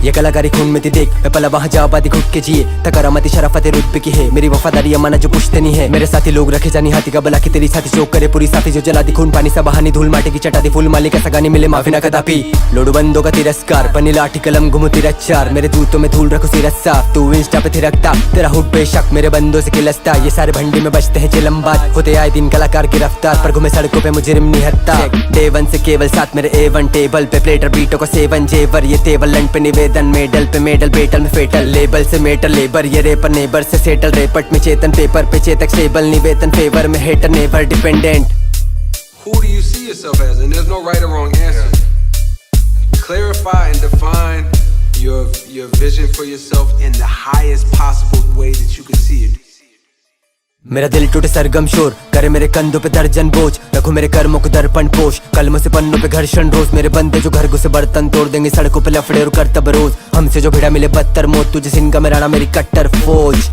ये कलाकारी खून में थी देख, मैं पला वहाँ जा आबादी घुट के जिए, तकरामती शराफत रुतबे की है, मेरी वफादारी अमाना जो पुश्ते नहीं है, मेरे साथी लोग रखे जानी हाथी का बला की तेरी साथी चौक करे पूरी साथी, जो जला दी खून पानी सा बहानी धूल माटी की चटा दी फूल माली का सगानी मिले माफी ना कदापि, लोडू बंदों का तिरस्कार बनी लाठी कलम घुमू तिरच्चार, मेरे जूतों में धूल रखो सिरत साफ, तू इंस्टा पे थिरकता तेरा हुड बेशक मेरे बंदों से खिलसता, ये सारे भंडी में बचते हैं चिलम्बाज, होते आए दिन कलाकार की रफ्तार, पर घूमे सड़कों पे मुजरिम निहत्ता, डे वन से केवल साथ मेरे A1 टेबल पे प्लेटर बीटों को सेवन जेवर, ये टेबल लंड पे निवेदन मेडल पे मेडल बेटल में फेटल, लेबल से मेटल लेबर, ये रेपर नेबर से सेटल, रेपट में चेतन पेपर पे चेतक स्टेबल, निवेदन फेवर में hater never dependent. Who do you see yourself as? And there's no right or wrong answer. Clarify and define your vision for yourself in the highest possible way that you can see it. मेरा दिल टूटे सरगम शोर करे मेरे कंधों पे दर्जन बोझ, रखो मेरे कर्मों को दर्पण पोष, कलमों से पन्नों पे घर्षण रोज, मेरे बंदे जो घर घुसे बर्तन तोड़ देंगे, सड़कों पे लफड़े और करतब रोज, हमसे जो भिड़ा मिले बदतर मौत, तुझे सिंह का मेरा मेरी कट्टर फौज।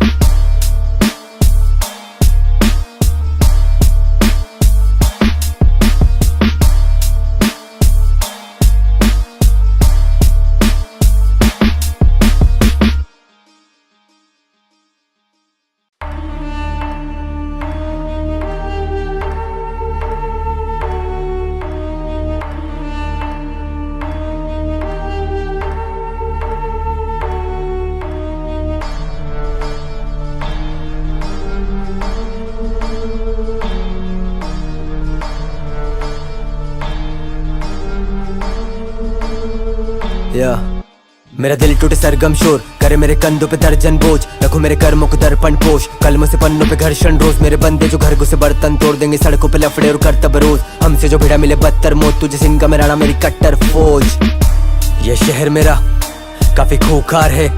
या मेरा दिल टूटे सरगम शोर करे मेरे कंधों पे दर्जन बोझ, रखो मेरे कर्मों को दर्पण पोष, कलमों से पन्नों पे घर्षण रोज, मेरे बंदे जो घर घुसे बर्तन तोड़ देंगे, सड़कों पे लफड़े और करतब रोज, हमसे जो भिड़ा मिले बदतर मौत, तुझे सिंह का मेरा मेरी कट्टर फौज। ये शहर मेरा काफी खूंखार है,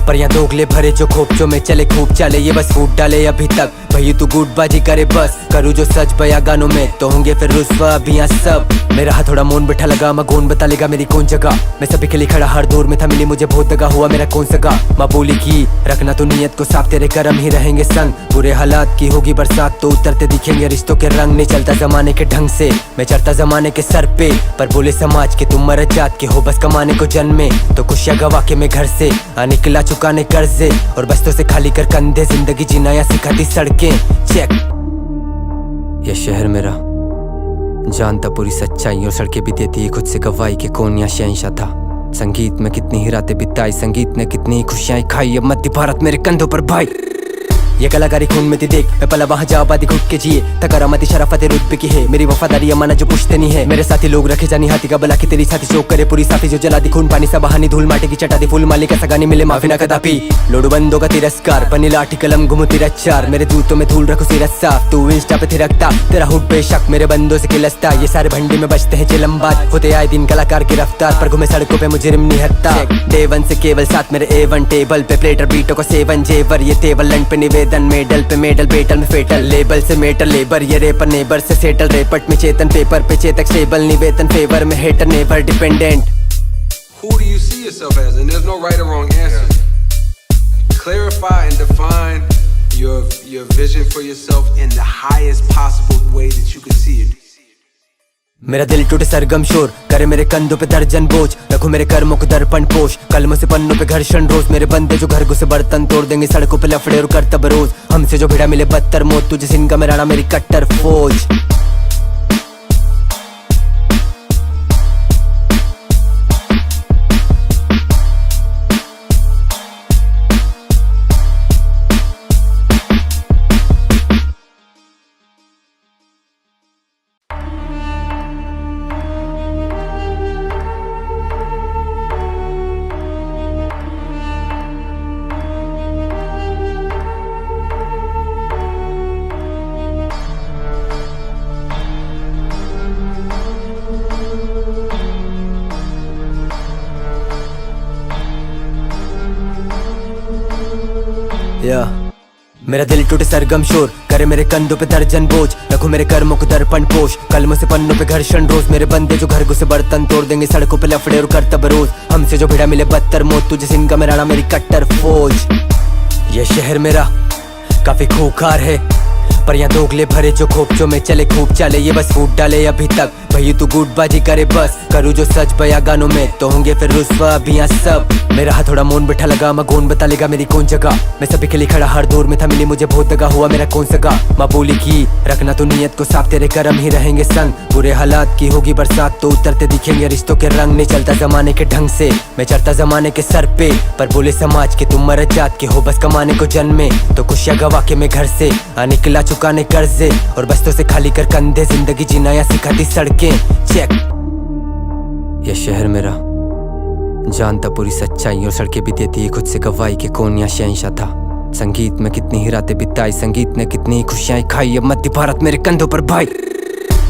पर यहाँ दोगले भरे जो खोपचों में चले खूब चाले, ये बस फूट डाले अभी तक भई तू गुटबाजी करे बस, करूँ जो सच बया गानों में तो होंगे फिर रुस्वा अभी यहाँ सब। मेरा हाथ थोड़ा मोन बैठा लगा, मैं कौन बता लेगा मेरी कौन जगह, मैं सभी के लिए खड़ा हर दौर में था, मिली मुझे बहुत दगा हुआ मेरा कौन सगा। माँ बोली की रखना तो नियत को साफ, तेरे कर्म ही रहेंगे संग, बुरे हालात की होगी बरसात तो उतरते दिखेंगे रिश्तों के रंग, नहीं चलता जमाने के ढंग से मैं चढ़ता जमाने के सर पे, पर बोले समाज के तुम मर जात के हो बस कमाने को जन्मे, तो खुशियाँ गवा के मैं घर से निकला चुकाने कर्जे, और बस्तों से खाली कर कंधे, जिंदगी जीना या सिखाती सड़कें चेक। यह शहर मेरा जानता पूरी सच्चाई और सड़कें भी देती है खुद से गवाही के कौन यहाँ शहंशाह था, संगीत में कितनी ही रातें बिताई, संगीत ने कितनी खुशियां खाई, अब मध्य भारत मेरे कंधों पर भाई। ये कलाकारी खून में थी देख, मैं पला वहाँ जा आबादी घुट के जिए, तकरामती शराफत रुतबे की है, मेरी वफादारी अमाना जो पुश्ते नहीं है, मेरे साथी लोग रखे जानी हाथी का बला की तेरी साथी चौक करे पूरी साथी, जो जला दी खून पानी सा बहानी धूल माटी की चटा दी फूल माली का सगानी मिले माफी ना कदापि, लोडू बंदों का तिरस्कार बनी लाठी कलम घुमू तेरा चार, मेरे जूतों में धूल रखो सिर साफ, तू इंस्टा पे थिरकता तेरा हुड बेशक मेरे बंदों से खिलसता, ये सारे भंडी में बचते हैं चिलमबाज, होते आए दिन कलाकार की रफ्तार, पर घूमे सड़कों पे मुजरिम निहत्ता, डे वन से केवल साथ मेरे A1 टेबल पे प्लेटर बीटों को सेवन जेवर, ये टेबल लंड पे निवेदन मेडल पे मेडल बेटल में फेटल, लेबल से मेटल लेबर, ये रेपर नेबर से सेटल, रेपट में चेतन पेपर पे चेतक स्टेबल, निवेदन फेवर में hater never dependent. Who do you see yourself as? And there's no right or wrong answer. Clarify and define your vision for yourself in the highest possible way that you can see it. मेरा दिल टूटे सरगम शोर करे मेरे कंधों पे दर्जन बोझ, रखो मेरे कर्मों को दर्पण पोष, कलमों से पन्नों पे घर्षण रोज, मेरे बंदे जो घर घुसे बर्तन तोड़ देंगे, सड़कों पे लफड़े और करतब रोज, हमसे जो भिड़ा मिले बदतर मौत, तुझे सिंह का मेरा मेरी कट्टर फौज। या मेरा दिल टूटे सरगम शोर करे मेरे कंधों पे दर्जन बोझ, रखो मेरे कर्मों को दर्पण पोष, कलमों से पन्नों पे घर्षण रोज, मेरे बंदे जो घर घुसे बर्तन तोड़ देंगे, सड़कों पे लफड़े और करतब रोज, हमसे जो भिड़ा मिले बदतर मौत, तुझे सिंह का मेरा मेरी कट्टर फौज। ये शहर मेरा काफी खूंखार है, पर यहाँ दोगले भरे जो खोपचों में चले खूब चाले, ये बस फूट डाले अभी तक भई तू गुटबाजी करे बस, करूँ जो सच बया गानों में तो होंगे फिर रुस्वा अभी यहाँ सब। मेरा हाथ थोड़ा मोन बैठा लगा, मैं कौन बता लेगा मेरी कौन जगह, मैं सभी के लिए खड़ा हर दौर में था, मिली मुझे बहुत दगा हुआ मेरा कौन सगा। माँ बोली की रखना तो नियत को साफ, तेरे कर्म ही रहेंगे संग, बुरे हालात की होगी बरसात तो उतरते दिखेंगे रिश्तों के रंग, नहीं चलता जमाने के ढंग से मैं चढ़ता जमाने के सर पे, पर बोले समाज के तुम मर जात के हो बस कमाने को जन्मे, तो खुशियाँ गवा के मैं घर से निकला चुकाने कर्जे, और बस्तों से खाली कर कंधे, जिंदगी जीना या सिखाती सड़कें चेक। यह शहर मेरा जानता पूरी सच्चाई और सड़कें भी देती है खुद से गवाही के कौन यहाँ शहंशाह था, संगीत में कितनी ही रातें बिताई, संगीत ने कितनी खुशियां खाई, अब मध्य भारत मेरे कंधों पर भाई।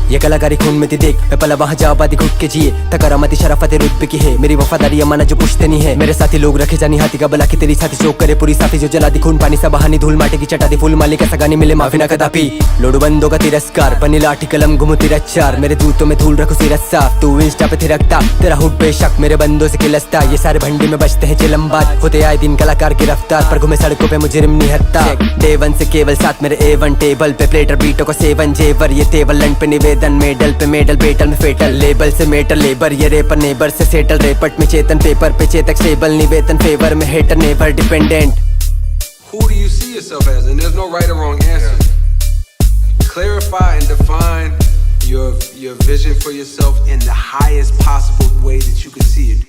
ये कलाकारी खून में थी देख, मैं पला वहाँ जा आबादी घुट के जिए, तकरामती शराफत रुतबे की है, मेरी वफादारी अमाना जो पुश्ते नहीं है, मेरे साथी लोग रखे जानी हाथी का बला की तेरी साथी चौक करे पूरी साथी, जो जला दी खून पानी सा बहानी धूल माटी की चटा दी फूल माली का सगानी मिले माफी ना कदापि, लोडू बंदों का तिरस्कार बनी लाठी कलम घुमू तेरा चार, मेरे जूतों में धूल रखो सिर साफ, तू इंस्टा पे थिरकता तेरा हुड बेशक मेरे बंदों से खिलसता, ये सारे भंडी में बचते हैं चिलमबाज, होते आए दिन कलाकार की रफ्तार, पर घूमे सड़कों पे मुजरिम निहत्ता, डे वन से केवल साथ मेरे A1 टेबल पे प्लेटर बीटों को सेवन जेवर, ये टेबल लंड पे निवेदन मेडल पे मेडल बेटल में फेटल, लेबल से मेटल लेबर, ये रेपर नेबर से सेटल, रेपट में चेतन पेपर पे चेतक स्टेबल, निवेदन फेवर में hater never dependent. Who do you see yourself as? And there's no right or wrong answer. Clarify and define your vision for yourself in the highest possible way that you can see it.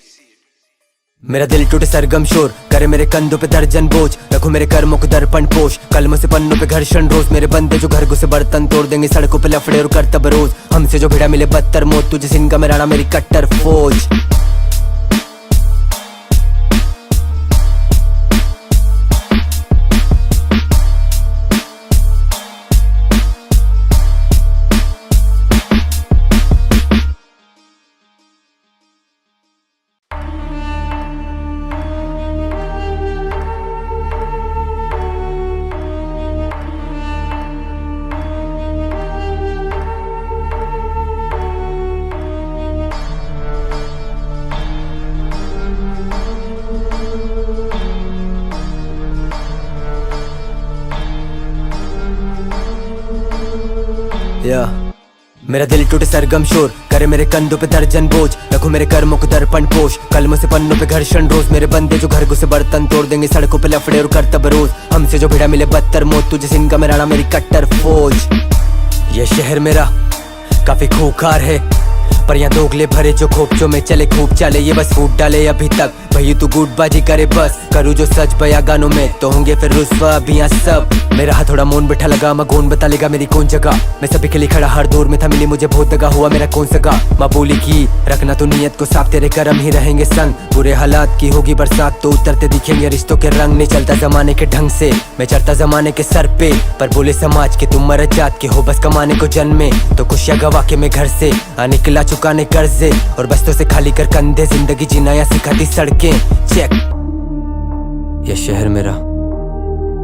मेरा दिल टूटे सरगम शोर करे मेरे कंधों पे दर्जन बोझ, रखो मेरे कर्मों को दर्पण पोष, कलमों से पन्नों पे घर्षण रोज, मेरे बंदे जो घर घुसे बर्तन तोड़ देंगे, सड़कों पे लफड़े और करतब रोज, हमसे जो भिड़ा मिले बदतर मौत, तुझे सिंह का मेरा मेरी कट्टर फौज। या मेरा दिल टूटे सरगम शोर करे मेरे कंधों पे दर्जन बोझ, रखो मेरे कर्मों को दर्पण पोष, कलमों से पन्नों पे घर्षण रोज, मेरे बंदे जो घर घुसे बर्तन तोड़ देंगे, सड़कों पे लफड़े और करतब रोज, हमसे जो भिड़ा मिले बदतर मौत, तुझे सिंह का मेरा मेरी कट्टर फौज। ये शहर मेरा काफी खूंखार है, पर यहाँ दोगले भरे जो खोपचों में चले खूब चाले, ये बस फूट डाले अभी तक भई तू गुटबाजी करे, बस करूँ जो सच बया गानों में तो होंगे फिर रुस्वा अभी यहाँ सब। मेरा हाथ थोड़ा मोन बैठा लगा, मैं कौन बता लेगा मेरी कौन जगह, मैं सभी के लिए खड़ा हर दौर में था, मिली मुझे बहुत दगा हुआ मेरा कौन सगा। माँ बोली की रखना तो नियत को साफ, तेरे कर्म ही रहेंगे संग, बुरे हालात की होगी बरसात तो उतरते दिखेंगे रिश्तों के रंग, नहीं चलता जमाने के ढंग से मैं चढ़ता जमाने के सर पे, पर बोले समाज के तुम मर जात के हो, बस कमाने को जन्मे तो खुशियाँ गवा के मैं घर से निकला चुकाने कर्जे, और बस्तों से खाली कर कंधे, जिंदगी जीना या सिखाती सड़कें चेक। यह शहर मेरा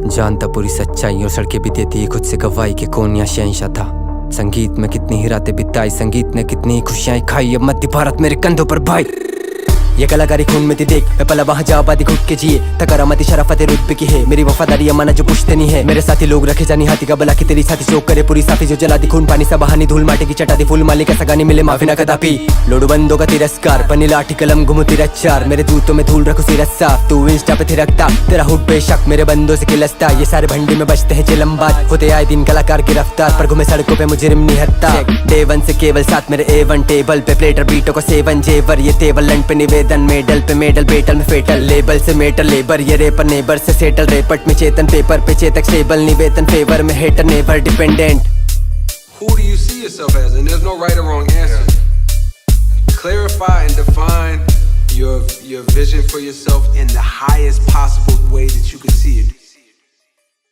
जानता पूरी सच्चाई, और सड़कें भी देती है खुद से गवाही के कौन यहाँ शहंशाह था। संगीत में कितनी ही रातें बिताई, संगीत ने कितनी खुशियां खाई, अब मध्य भारत मेरे कंधों पर भाई। ये कलाकारी खून में थी देख, मैं पला वहाँ जा आबादी घुट के जिए, तकरामती शराफत रुतबे की है, मेरी वफादारी अमाना जो पुश्ते नहीं है, मेरे साथी लोग रखे जानी हाथी का बला की तेरी साथी चौक करे पूरी साफी, जो जला दी खून पानी सा बहानी धूल माटी की चटा दी फूल माली का सगानी मिले माफी ना कदापि, लोडू बंदों का तिरस्कार बनी लाठी कलम घुमू तेरा चार, मेरे जूतों में धूल रखो सिर साफ, तू इंस्टा पे थिरकता तेरा हुड बेशक मेरे बंदों से खिलसता, ये सारे भंडी में बचते हैं चिलमबाज, होते आए दिन कलाकार गिरफ्तार, पर घूमे सड़कों पे मुजरिम निहत्ता, डे वन से केवल साथ मेरे A1 टेबल पे प्लेटर बीटों को सेवन जेवर, ये टेबल लंड पे निवेदन मेडल पे मेडल बेटल में फेटल, लेबल से मेटल लेबर, ये रेपर नेबर से सेटल, रेपट में चेतन पेपर पे चेतक स्टेबल, निवेदन फेवर में hater never dependent. Who do you see yourself as? And there's no right or wrong answer. Clarify and define your vision for yourself in the highest possible way that you can see it.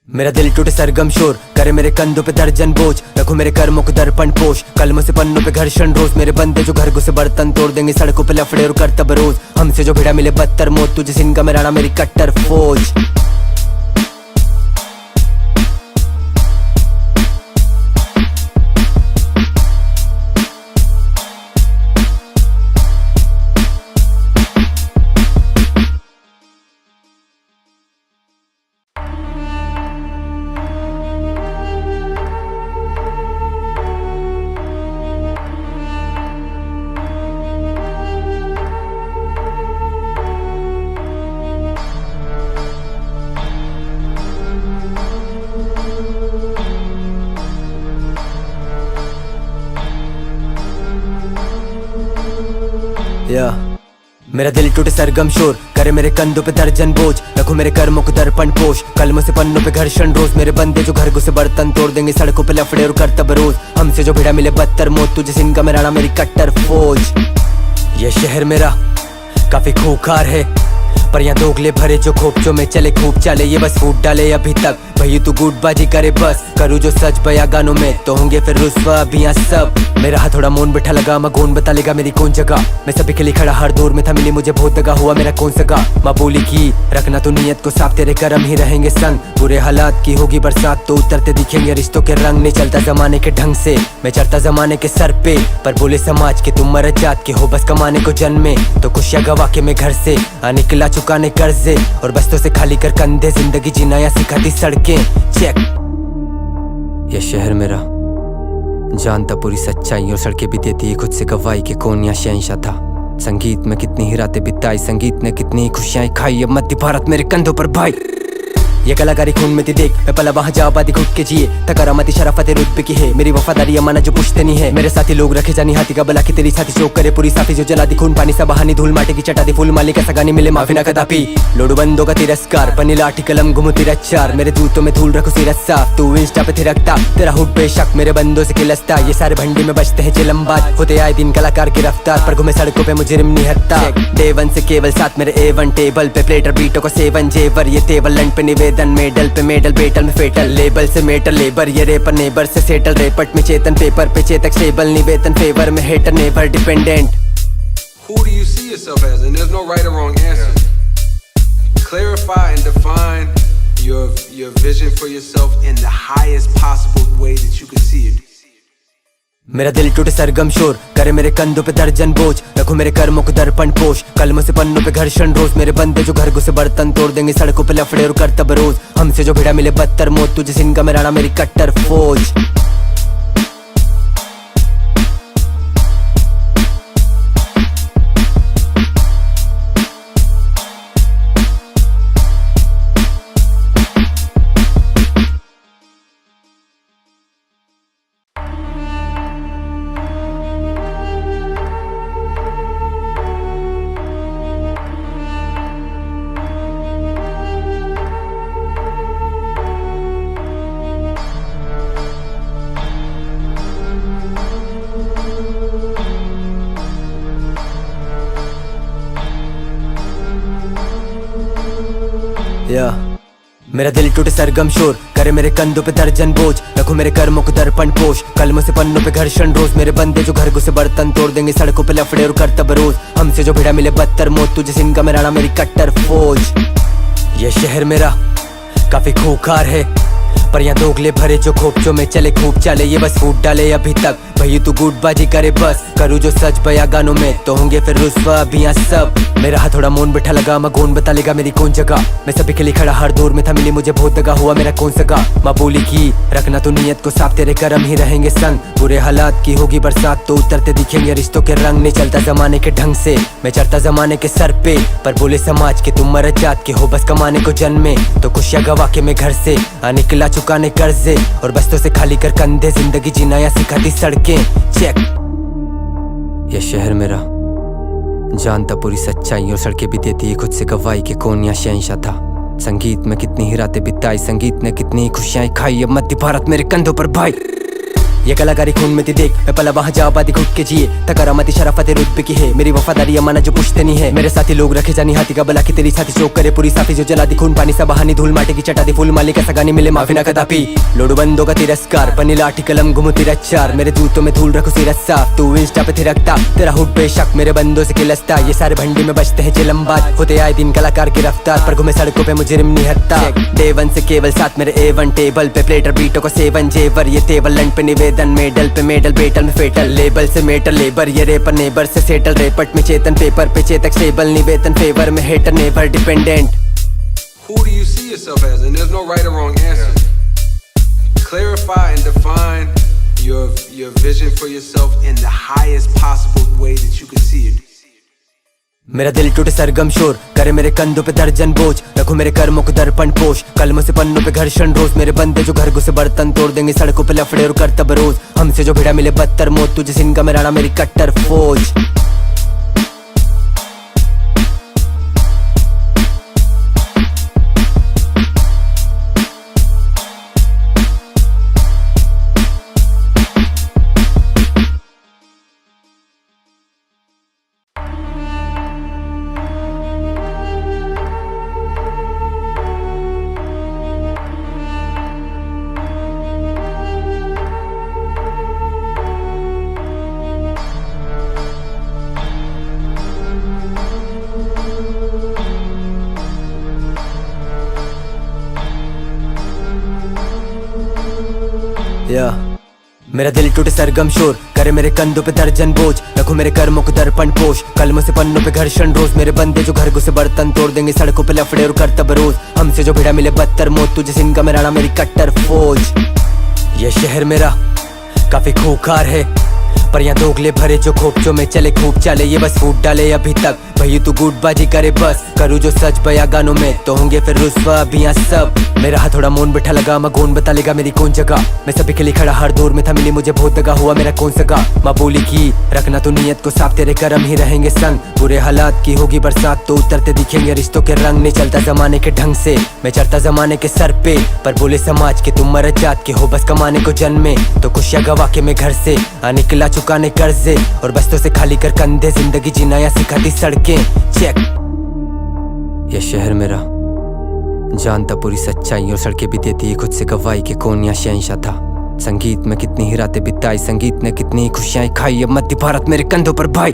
मेरा दिल टूटे सरगम शोर करे मेरे कंधों पे दर्जन बोझ, रखो मेरे कर्मों को दर्पण पोष, कलमों से पन्नों पे घर्षण रोज, मेरे बंदे जो घर घुसे बर्तन तोड़ देंगे, सड़कों पे लफड़े और करतब रोज, हमसे जो भिड़ा मिले बदतर मौत, तुझे सिंह का मेरा मेरी कट्टर फौज। या मेरा दिल टूटे सरगम शोर करे मेरे कंधों पे दर्जन बोझ, रखो मेरे कर्मों को दर्पण पोष, कलमों से पन्नों पे घर्षण रोज, मेरे बंदे जो घर घुसे बर्तन तोड़ देंगे, सड़कों पे लफड़े और करतब रोज, हमसे जो भिड़ा मिले बदतर मौत, तुझे सिंह का मेरा मेरी कट्टर फौज। ये शहर मेरा काफी खूंखार है, पर यहाँ दोगले भरे जो खोपचों में चले खूब चाले, ये बस फूट डाले अभी तक भई तू गुटबाजी करे, बस करूँ जो सच बया गानों में तो होंगे फिर रुस्वा अभी यहाँ सब। मेरा हाथ थोड़ा मोन बैठा लगा, मैं कौन बता लेगा मेरी कौन जगह, मैं सभी के लिए खड़ा हर दौर में था, मिली मुझे बहुत दगा हुआ मेरा कौन सगा। माँ बोली की रखना तो नियत को साफ, तेरे कर्म ही रहेंगे संग, बुरे हालात की होगी बरसात तो उतरते दिखेंगे रिश्तों के रंग, नहीं चलता जमाने के ढंग से मैं चढ़ता जमाने के सर पे, पर बोले समाज के तुम मर जात के हो, बस कमाने को जन्मे तो खुशियाँ गवा के मैं घर से निकला चुकाने कर्जे, और बस्तों से खाली कर कंधे, जिंदगी जीना या सिखाती सड़कें चेक। यह शहर मेरा जानता पूरी सच्चाई, और सड़कें भी देती है खुद से गवाही के कौन यहाँ शहंशाह था। संगीत में कितनी ही रातें बिताई, संगीत ने कितनी खुशियां खाई, अब मध्य भारत मेरे कंधों पर भाई। ये कलाकारी खून में थी देख, मैं पला वहाँ जा आबादी घुट के जिए, तकरामती शराफत रुतबे की है, मेरी वफादारी अमाना जो पुश्ते नहीं है, मेरे साथी लोग रखे जानी हाथी का बला की तेरी साथी चौक करे पूरी साफी, जो जला दी खून पानी सा बहानी धूल माटी की चटा दी फूल माली का सगानी मिले माफी ना कदापि, लोडू बंदों का तिरस्कार बनी लाठी कलम घुमू तेरा चार, मेरे जूतों में धूल रखो सिर साफ, तू इंस्टा पे थिरकता तेरा हुड बेशक मेरे बंदों से खिलसता, ये सारे भंडी में बचते हैं चिलमबाज, होते आए दिन कलाकार गिरफ्तार, पर घूमे सड़कों पे मुजरिम निहत्ता, डे वन से केवल साथ मेरे A1 टेबल पे प्लेटर बीटों को सेवन जेवर, ये टेबल लंड पे निवेदन मेडल पे मेडल बेटल में फेटल, लेबल से मेटल लेबर, ये रेपर नेबर से सेटल, रेपट में चेतन पेपर पे चेतक स्टेबल, निवेदन फेवर में hater never dependent. Who do you see yourself as? And there's no right or wrong answer. Clarify and define your vision for yourself in the highest possible way that you can see it. मेरा दिल टूटे सरगम शोर करे मेरे कंधों पे दर्जन बोझ, रखो मेरे कर्मों को दर्पण पोष, कलमों से पन्नों पे घर्षण रोज, मेरे बंदे जो घर घुसे बर्तन तोड़ देंगे, सड़कों पे लफड़े और करतब रोज, हमसे जो भिड़ा मिले बदतर मौत, तुझे सिंह का मेरा मेरी कट्टर फौज। या मेरा दिल टूटे सरगम शोर करे मेरे कंधों पे दर्जन बोझ, रखो मेरे कर्मों को दर्पण पोष, कलमों से पन्नों पे घर्षण रोज, मेरे बंदे जो घर घुसे बर्तन तोड़ देंगे, सड़कों पे लफड़े और करतब रोज, हमसे जो भिड़ा मिले बदतर मौत, तुझे सिंह का मेरा मेरी कट्टर फौज। ये शहर मेरा काफी खूंखार है, पर यहाँ दोगले भरे जो खोपचों में चले खूब चाले, ये बस फूट डाले अभी तक भई तू गुटबाजी करे बस, करूँ जो सच बया गानों में तो होंगे फिर रुस्वा अभी यहाँ सब। मेरा हाथ थोड़ा मोन बैठा लगा, मैं कौन बता लेगा मेरी कौन जगह, मैं सभी के लिए खड़ा हर दौर में था, मिली मुझे बहुत दगा हुआ मेरा कौन सगा। माँ बोली की रखना तो नियत को साफ, तेरे कर्म ही रहेंगे संग, बुरे हालात की होगी बरसात तो उतरते दिखेंगे रिश्तों के रंग, नहीं चलता जमाने के ढंग से मैं चढ़ता जमाने के सर पे, पर बोले समाज के तुम मर जात के हो, बस कमाने को जन्मे तो खुशियाँ गवा के मैं घर से निकला चुकाने कर्जे, और बस्तों से खाली कर कंधे, जिंदगी जीना या सिखाती सड़कें चेक। यह शहर मेरा जानता पूरी सच्चाई और सड़कें भी देती है खुद से गवाही के कौन यहाँ शहंशाह था, संगीत में कितनी ही रातें बिताई, संगीत ने कितनी खुशियां खाई, अब मध्य भारत मेरे कंधों पर भाई। ये कलाकारी खून में थी देख, मैं पला वहाँ जा आबादी घुट के जिए, तकरामती शराफत रुतबे की है, मेरी वफादारी अमाना जो पुश्ते नहीं है, मेरे साथी लोग रखे जानी हाथी का बला की तेरी साथी चौक करे पूरी साफी, जो जला दी खून पानी सा बहानी धूल माटी की चटा दी फूल माली का सगानी मिले माफी ना कदापि, लोडू बंदों का तिरस्कार बनी लाठी कलम घुमू तेरा चार, मेरे जूतों में धूल रखो सिर साफ, तू इंस्टा पे थिरकता तेरा हुड बेशक मेरे बंदों से खिलसता, ये सारे भंडी में बचते हैं चिलमबाज, होते आए दिन कलाकार की रफ्तार पर घूमे सड़कों पे मुजरिम निहत्ता, डे वन से केवल साथ मेरे A1 टेबल पे प्लेटर बीटों को सेवन जेवर, ये टेबल लंड पे निवेदन मेडल पे मेडल बेटल में फेटल, लेबल से मेटल लेबर, ये रेपर नेबर से सेटल, रेपट में चेतन पेपर पे चेतक स्टेबल, निवेदन फेवर में hater never dependent. Who do you see yourself as? And there's no right or wrong answer. Clarify and define your vision for yourself in the highest possible way that you can see it. मेरा दिल टूटे सरगम शोर करे मेरे कंधों पे दर्जन बोझ, रखो मेरे कर्मों को दर्पण पोष, कलमों से पन्नों पे घर्षण रोज, मेरे बंदे जो घर घुसे बर्तन तोड़ देंगे, सड़कों पे लफड़े और करतब रोज, हमसे जो भिड़ा मिले बदतर मौत, तुझे सिंह का मेरा मेरी कट्टर फौज। या मेरा दिल टूटे सरगम शोर करे मेरे कंधों पे दर्जन बोझ, रखो मेरे कर्मों को दर्पण पोष, कलमों से पन्नों पे घर्षण रोज, मेरे बंदे जो घर घुसे बर्तन तोड़ देंगे, सड़कों पे लफड़े और करतब रोज, हमसे जो भिड़ा मिले बदतर मौत, तुझे सिंह का मेरा मेरी कट्टर फौज। ये शहर मेरा काफी खूंखार है, पर यहाँ दोगले भरे जो खोपचों में चले खूब चाले, ये बस फूट डाले अभी तक भई तू गुटबाजी करे बस, करूँ जो सच बया गानों में तो होंगे फिर रुस्वा अभी यहाँ सब। मेरा हाथ थोड़ा मोन बैठा लगा, मैं कौन बता लेगा मेरी कौन जगह, मैं सभी के लिए खड़ा हर दौर में था, मिली मुझे बहुत दगा हुआ मेरा कौन सगा। माँ बोली की रखना तो नियत को साफ, तेरे कर्म ही रहेंगे संग, बुरे हालात की होगी बरसात तो उतरते दिखेंगे रिश्तों के रंग, नहीं चलता जमाने के ढंग से मैं चढ़ता जमाने के सर पे, पर बोले समाज के तुम मर जात के हो, बस कमाने को जन्मे तो खुशियाँ गवा के मैं घर से निकला चुकाने कर्जे, और बस्तों से खाली कर कंधे, जिंदगी जीना या सिखाती सड़कें चेक। यह शहर मेरा जानता पूरी सच्चाई और सड़कें भी देती है खुद से गवाही के कौन यहाँ शहंशाह था, संगीत में कितनी ही रातें बिताई, संगीत ने कितनी खुशियां खाई, अब मध्य भारत मेरे कंधों पर भाई।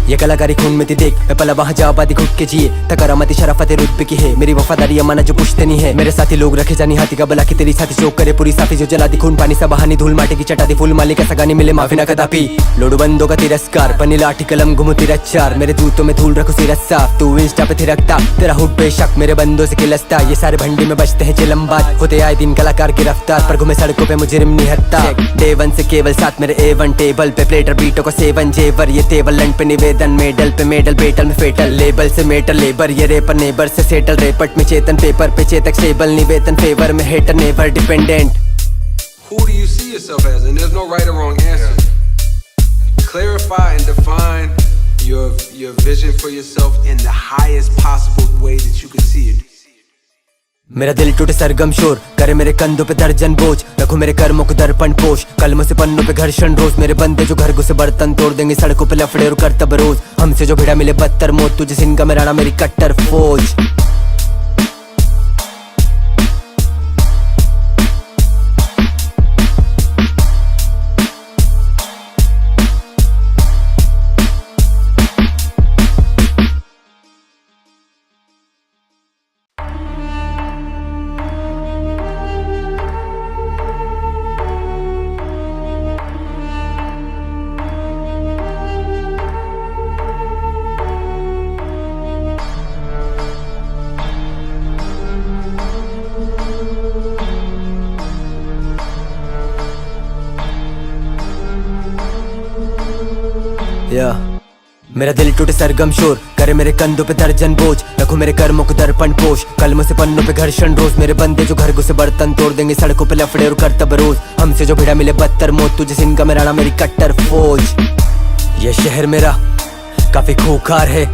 ये कलाकारी खून में थी देख, मैं पला वहाँ जा आबादी घुट के जिए, तकरामती शराफत रुतबे की है, मेरी वफादारी अमाना जो पुश्ते नहीं है, मेरे साथी लोग रखे जानी हाथी का बला की तेरी साथी चौक करे पूरी साफी, जो जला दी खून पानी सा बहानी धूल माटी की चटा दी फूल माली का सगानी मिले माफी ना कदापि, लोडू बंदों का तिरस्कार बनी लाठी कलम घुमू तेरा चार, मेरे जूतों में धूल रखो सिर साफ, तू इंस्टा पे थिरकता तेरा हुड बेशक मेरे बंदों से खिलसता, ये सारे भंडी में बचते हैं चिलमबाज, होते आए दिन कलाकार की रफ्तार पर घूमे सड़कों पे मुजरिम निहत्ता, डे वन से केवल साथ मेरे A1 टेबल पे प्लेटर बीटों को सेवन जेवर, ये टेबल लंड पे निवेदन मेडल पे मेडल बेटल में फेटल, लेबल से मेटल लेबर, ये रेपर नेबर से सेटल, रेपट में चेतन पेपर पे चेतक स्टेबल, निवेदन फेवर में hater never dependent. Who do you see yourself as? And there's no right or wrong answer. Clarify and define your vision for yourself in the highest possible way that you can see it. मेरा दिल टूटे सरगम शोर करे मेरे कंधों पे दर्जन बोझ, रखो मेरे कर्मों को दर्पण पोष, कलमों से पन्नों पे घर्षण रोज, मेरे बंदे जो घर घुसे बर्तन तोड़ देंगे, सड़कों पे लफड़े और करतब रोज, हमसे जो भिड़ा मिले बदतर मौत, तुझे सिंह का मेरा मेरी कट्टर फौज। या मेरा दिल टूटे सरगम शोर करे मेरे कंधों पे दर्जन बोझ, रखो मेरे कर्मों को दर्पण पोष, कलमों से पन्नों पे घर्षण रोज, मेरे बंदे जो घर घुसे बर्तन तोड़ देंगे, सड़कों पे लफड़े और करतब रोज, हमसे जो भिड़ा मिले बदतर मौत, तुझे सिंह का मेरा मेरी कट्टर फौज। ये शहर मेरा काफी खूंखार है,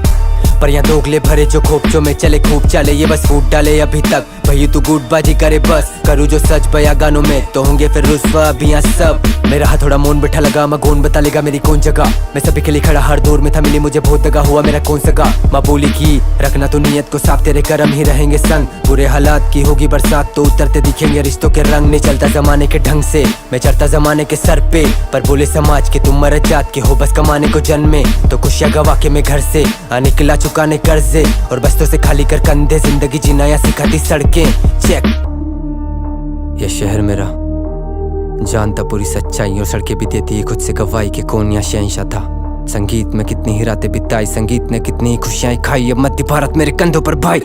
पर यहाँ दोगले भरे जो खोपचों में चले खूब चाले, ये बस फूट डाले अभी तक भई तू गुटबाजी करे, बस करूँ जो सच बया गानों में तो होंगे फिर रुस्वा अभी यहाँ सब। मेरा हाथ थोड़ा मोन बैठा लगा, मैं कौन बता लेगा मेरी कौन जगह, मैं सभी के लिए खड़ा हर दौर में था, मिली मुझे बहुत दगा हुआ मेरा कौन सगा। माँ बोली की रखना तो नियत को साफ, तेरे कर्म ही रहेंगे संग, बुरे हालात की होगी बरसात तो उतरते दिखेंगे रिश्तों के रंग, नहीं चलता जमाने के ढंग से मैं चढ़ता जमाने के सर पे, पर बोले समाज के तुम मरद जात के हो, बस कमाने को जन्मे तो खुशियाँ गवा के मैं घर से निकला चुकाने कर्जे, और बस्तों से खाली कर कंधे, जिंदगी जीना या सिखाती सड़कें चेक। यह शहर मेरा जानता पूरी सच्चाई और सड़कें भी देती है खुद से गवाही के कौन यहाँ शहंशाह था, संगीत में कितनी ही रातें बिताई, संगीत ने कितनी खुशियां खाई, अब मध्य भारत मेरे कंधों पर भाई।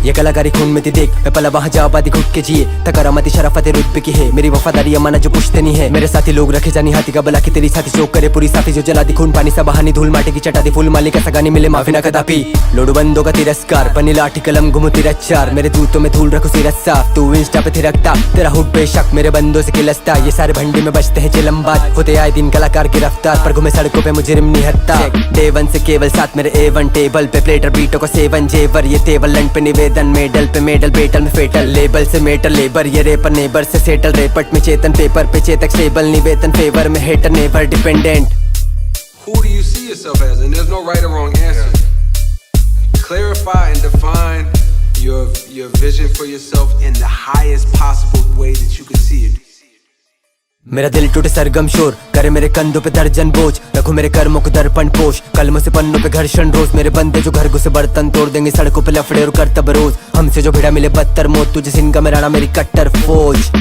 ये कलाकारी खून में थी देख, मैं पला वहाँ जा आबादी घुट के जिए, तकरामती शराफत रुतबे की है, मेरी वफादारी अमाना जो पुश्ते नहीं है, मेरे साथी लोग रखे जानी हाथी का बला की तेरी साथी चौक करे पूरी साथी, जो जला दी खून पानी सा बहानी धूल माटी की चटा दी फूल माली का सगानी मिले माफी ना कदापि, लोडू बंदों का तिरस्कार बनी लाठी कलम घुमू तिरच्चार, मेरे जूतों में धूल रखो सिरत साफ, तू इंस्टा पे थिरकता तेरा हुड बेशक मेरे बंदों से खिलसता, ये सारे भंडी में बचते हैं चिलमबाज, होते आए दिन कलाकार की रफ्तार, पर घूमे सड़कों पे मुजरिम निहत्ता, डे वन से केवल साथ मेरे A1 टेबल पे प्लेटर बीटों को सेवन जेवर, ये टेबल लंड पे निवेदन मेडल पे मेडल बेटल में फेटल, लेबल से मेटल लेबर, ये रेपर नेबर से सेटल, रेपट में चेतन पेपर पे चेतक स्टेबल, निवेदन फेवर में hater never dependent. Who do you see yourself as? And there's no right or wrong answer. Clarify and define your vision for yourself in the highest possible way that you can see it. मेरा दिल टूटे सरगम शोर करे मेरे कंधों पे दर्जन बोझ, रखो मेरे कर्मों को दर्पण पोष, कलमों से पन्नों पे घर्षण रोज, मेरे बंदे जो घर घुसे बर्तन तोड़ देंगे, सड़कों पे लफड़े और करतब रोज, हमसे जो भिड़ा मिले बदतर मौत, तुझे सिंह का मेरा मेरी कट्टर फौज।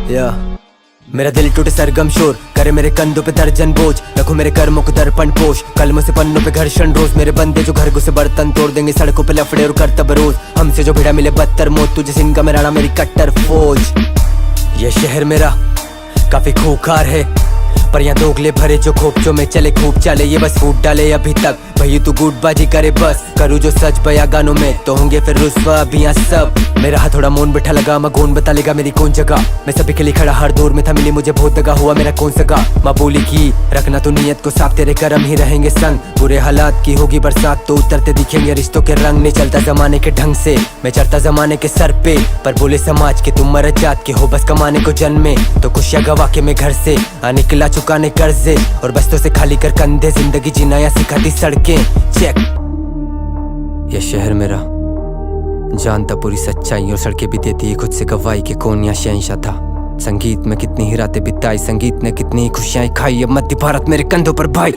या मेरा दिल टूटे सरगम शोर करे मेरे कंधों पे दर्जन बोझ, रखो मेरे कर्मों को दर्पण पोष, कलमों से पन्नों पे घर्षण रोज, मेरे बंदे जो घर घुसे बर्तन तोड़ देंगे, सड़कों पे लफड़े और करतब रोज, हमसे जो भिड़ा मिले बदतर मौत, तुझे सिंह का मेरा मेरी कट्टर फौज। ये शहर मेरा काफी खूंखार है, पर यहाँ दोगले भरे जो खोपचों में चले खूब चाले, ये बस फूट डाले अभी तक भई तू गुटबाजी करे, बस करूँ जो सच बया गानों में तो होंगे फिर रुस्वा अभी यहाँ सब। मेरा हाथ थोड़ा मोन बैठा लगा, मैं कौन बता लेगा मेरी कौन जगह, मैं सभी के लिए खड़ा हर दौर में था, मिली मुझे बहुत दगा हुआ मेरा कौन सगा। माँ बोली की रखना तो नियत को साफ, तेरे कर्म ही रहेंगे संग, बुरे हालात की होगी बरसात तो उतरते दिखेंगे रिश्तों के रंग, नहीं चलता जमाने के ढंग से मैं चढ़ता जमाने के सर पे, पर बोले समाज के तुम मरद जात के हो, बस कमाने को जन्मे तो खुशियाँ गवा के मैं घर से निकला चुकाने कर्जे, और बस्तों से खाली कर कंधे, जिंदगी जीना या सिखाती सड़कें चेक। यह शहर मेरा जानता पूरी सच्चाई और सड़कें भी देती है खुद से गवाही के कौन यहाँ शहंशाह था, संगीत में कितनी ही रातें बिताई, संगीत ने कितनी खुशियां खाई, अब मध्य भारत मेरे कंधों पर भाई।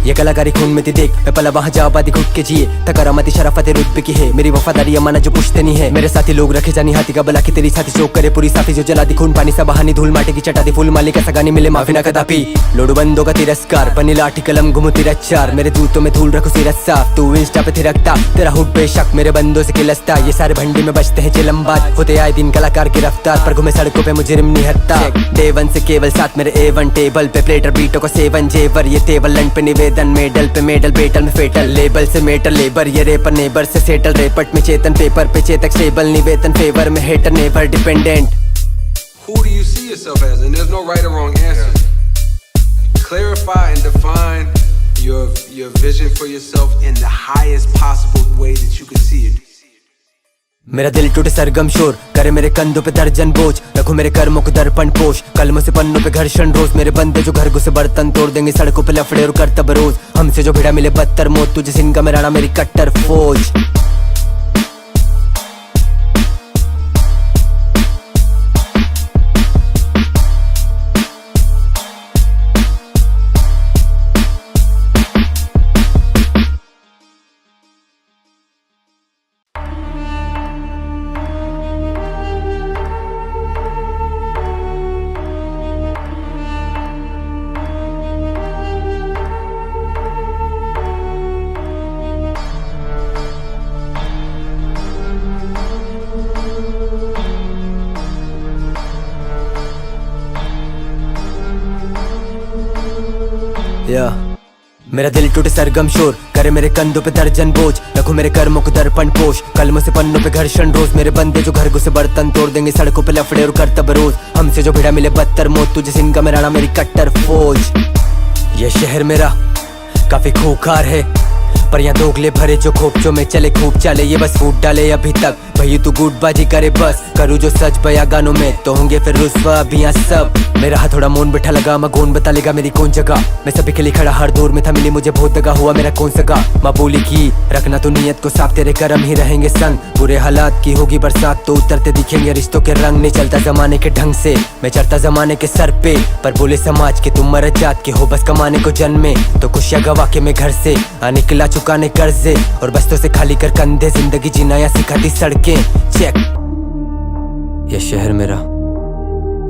ये कलाकारी खून में थी देख, मैं पला वहाँ जा आबादी घुट के जिए, तकरामती शराफत रुतबे की है, मेरी वफादारी अमाना जो पुश्ते नहीं है, मेरे साथी लोग रखे जानी हाथी का बला की तेरी साथी चौक करे पूरी साथी, जो जला दी खून पानी सा बहानी धूल माटी की चटा दी फूल माली का सगानी मिले माफी ना कदापि, लोडू बंदों का तिरस्कार बनी लाठी कलम घुमू तिरच्चार, मेरे जूतों में धूल रखो सिरत साफ, तू इंस्टा पे थिरकता तेरा हुड बेशक मेरे बंदों से खिलसता, ये सारे भंडी में बचते हैं चिलमबाज, होते आए दिन कलाकार की रफ्तार, पर घूमे सड़कों पे मुजरिम निहत्ता, डे वन से केवल साथ मेरे A1 टेबल पे प्लेटर बीटों को सेवन जेवर, ये टेबल लंड पे निवेदन मेडल पे मेडल बेटल में फेटल, लेबल से मेटल लेबर, ये रेपर नेबर से सेटल, रेपट में चेतन पेपर पे चेतक स्टेबल, निवेदन फेवर में hater never dependent. Who do you see yourself as? And there's no right or wrong answer. Clarify and define your vision for yourself in the highest possible way that you can see it. मेरा दिल टूटे सरगम शोर करे मेरे कंधों पे दर्जन बोझ, रखो मेरे कर्मों को दर्पण पोष, कलमों से पन्नों पे घर्षण रोज, मेरे बंदे जो घर घुसे बर्तन तोड़ देंगे, सड़कों पे लफड़े और करतब रोज, हमसे जो भिड़ा मिले बदतर मौत, तुझे सिंह का मेरा मेरी कट्टर फौज। मेरा दिल टूटे सरगम शोर करे मेरे कंधों पे दर्जन बोझ, रखो मेरे कर्मों को दर्पण पोष, कलमों से पन्नों पे घर्षण रोज, मेरे बंदे जो घर घुसे बर्तन तोड़ देंगे, सड़कों पे लफड़े और करतब रोज, हमसे जो भिड़ा मिले बदतर मौत, तुझे सिंह का मेरा मेरी कट्टर फौज। ये शहर मेरा काफी खूंखार है, पर यहाँ दोगले भरे जो खोपचों में चले खूब चाले, ये बस फूट डाले अभी तक भई तू गुटबाजी करे बस, करूँ जो सच बया गानों में तो होंगे फिर रुस्वा अभी यहाँ सब। मेरा हाथ थोड़ा मोन बैठा लगा, मैं कौन बता लेगा मेरी कौन जगह, मैं सभी के लिए खड़ा हर दौर में था, मिली मुझे बहुत दगा हुआ मेरा कौन सगा, माँ बोली की रखना तो नियत को साफ, तेरे कर्म ही रहेंगे संग, बुरे हालात की होगी बरसात तो उतरते दिखेंगे रिश्तों के रंग, नहीं चलता जमाने के ढंग से मैं चढ़ता जमाने के सर पे, पर बोले समाज के तुम मर जात के हो, बस कमाने को जन्मे तो खुशियाँ गवा के मैं घर से निकला चुकाने कर्जे, और बस्तों से खाली कर कंधे, जिंदगी जीना या सिखाती सड़कें चेक। यह शहर मेरा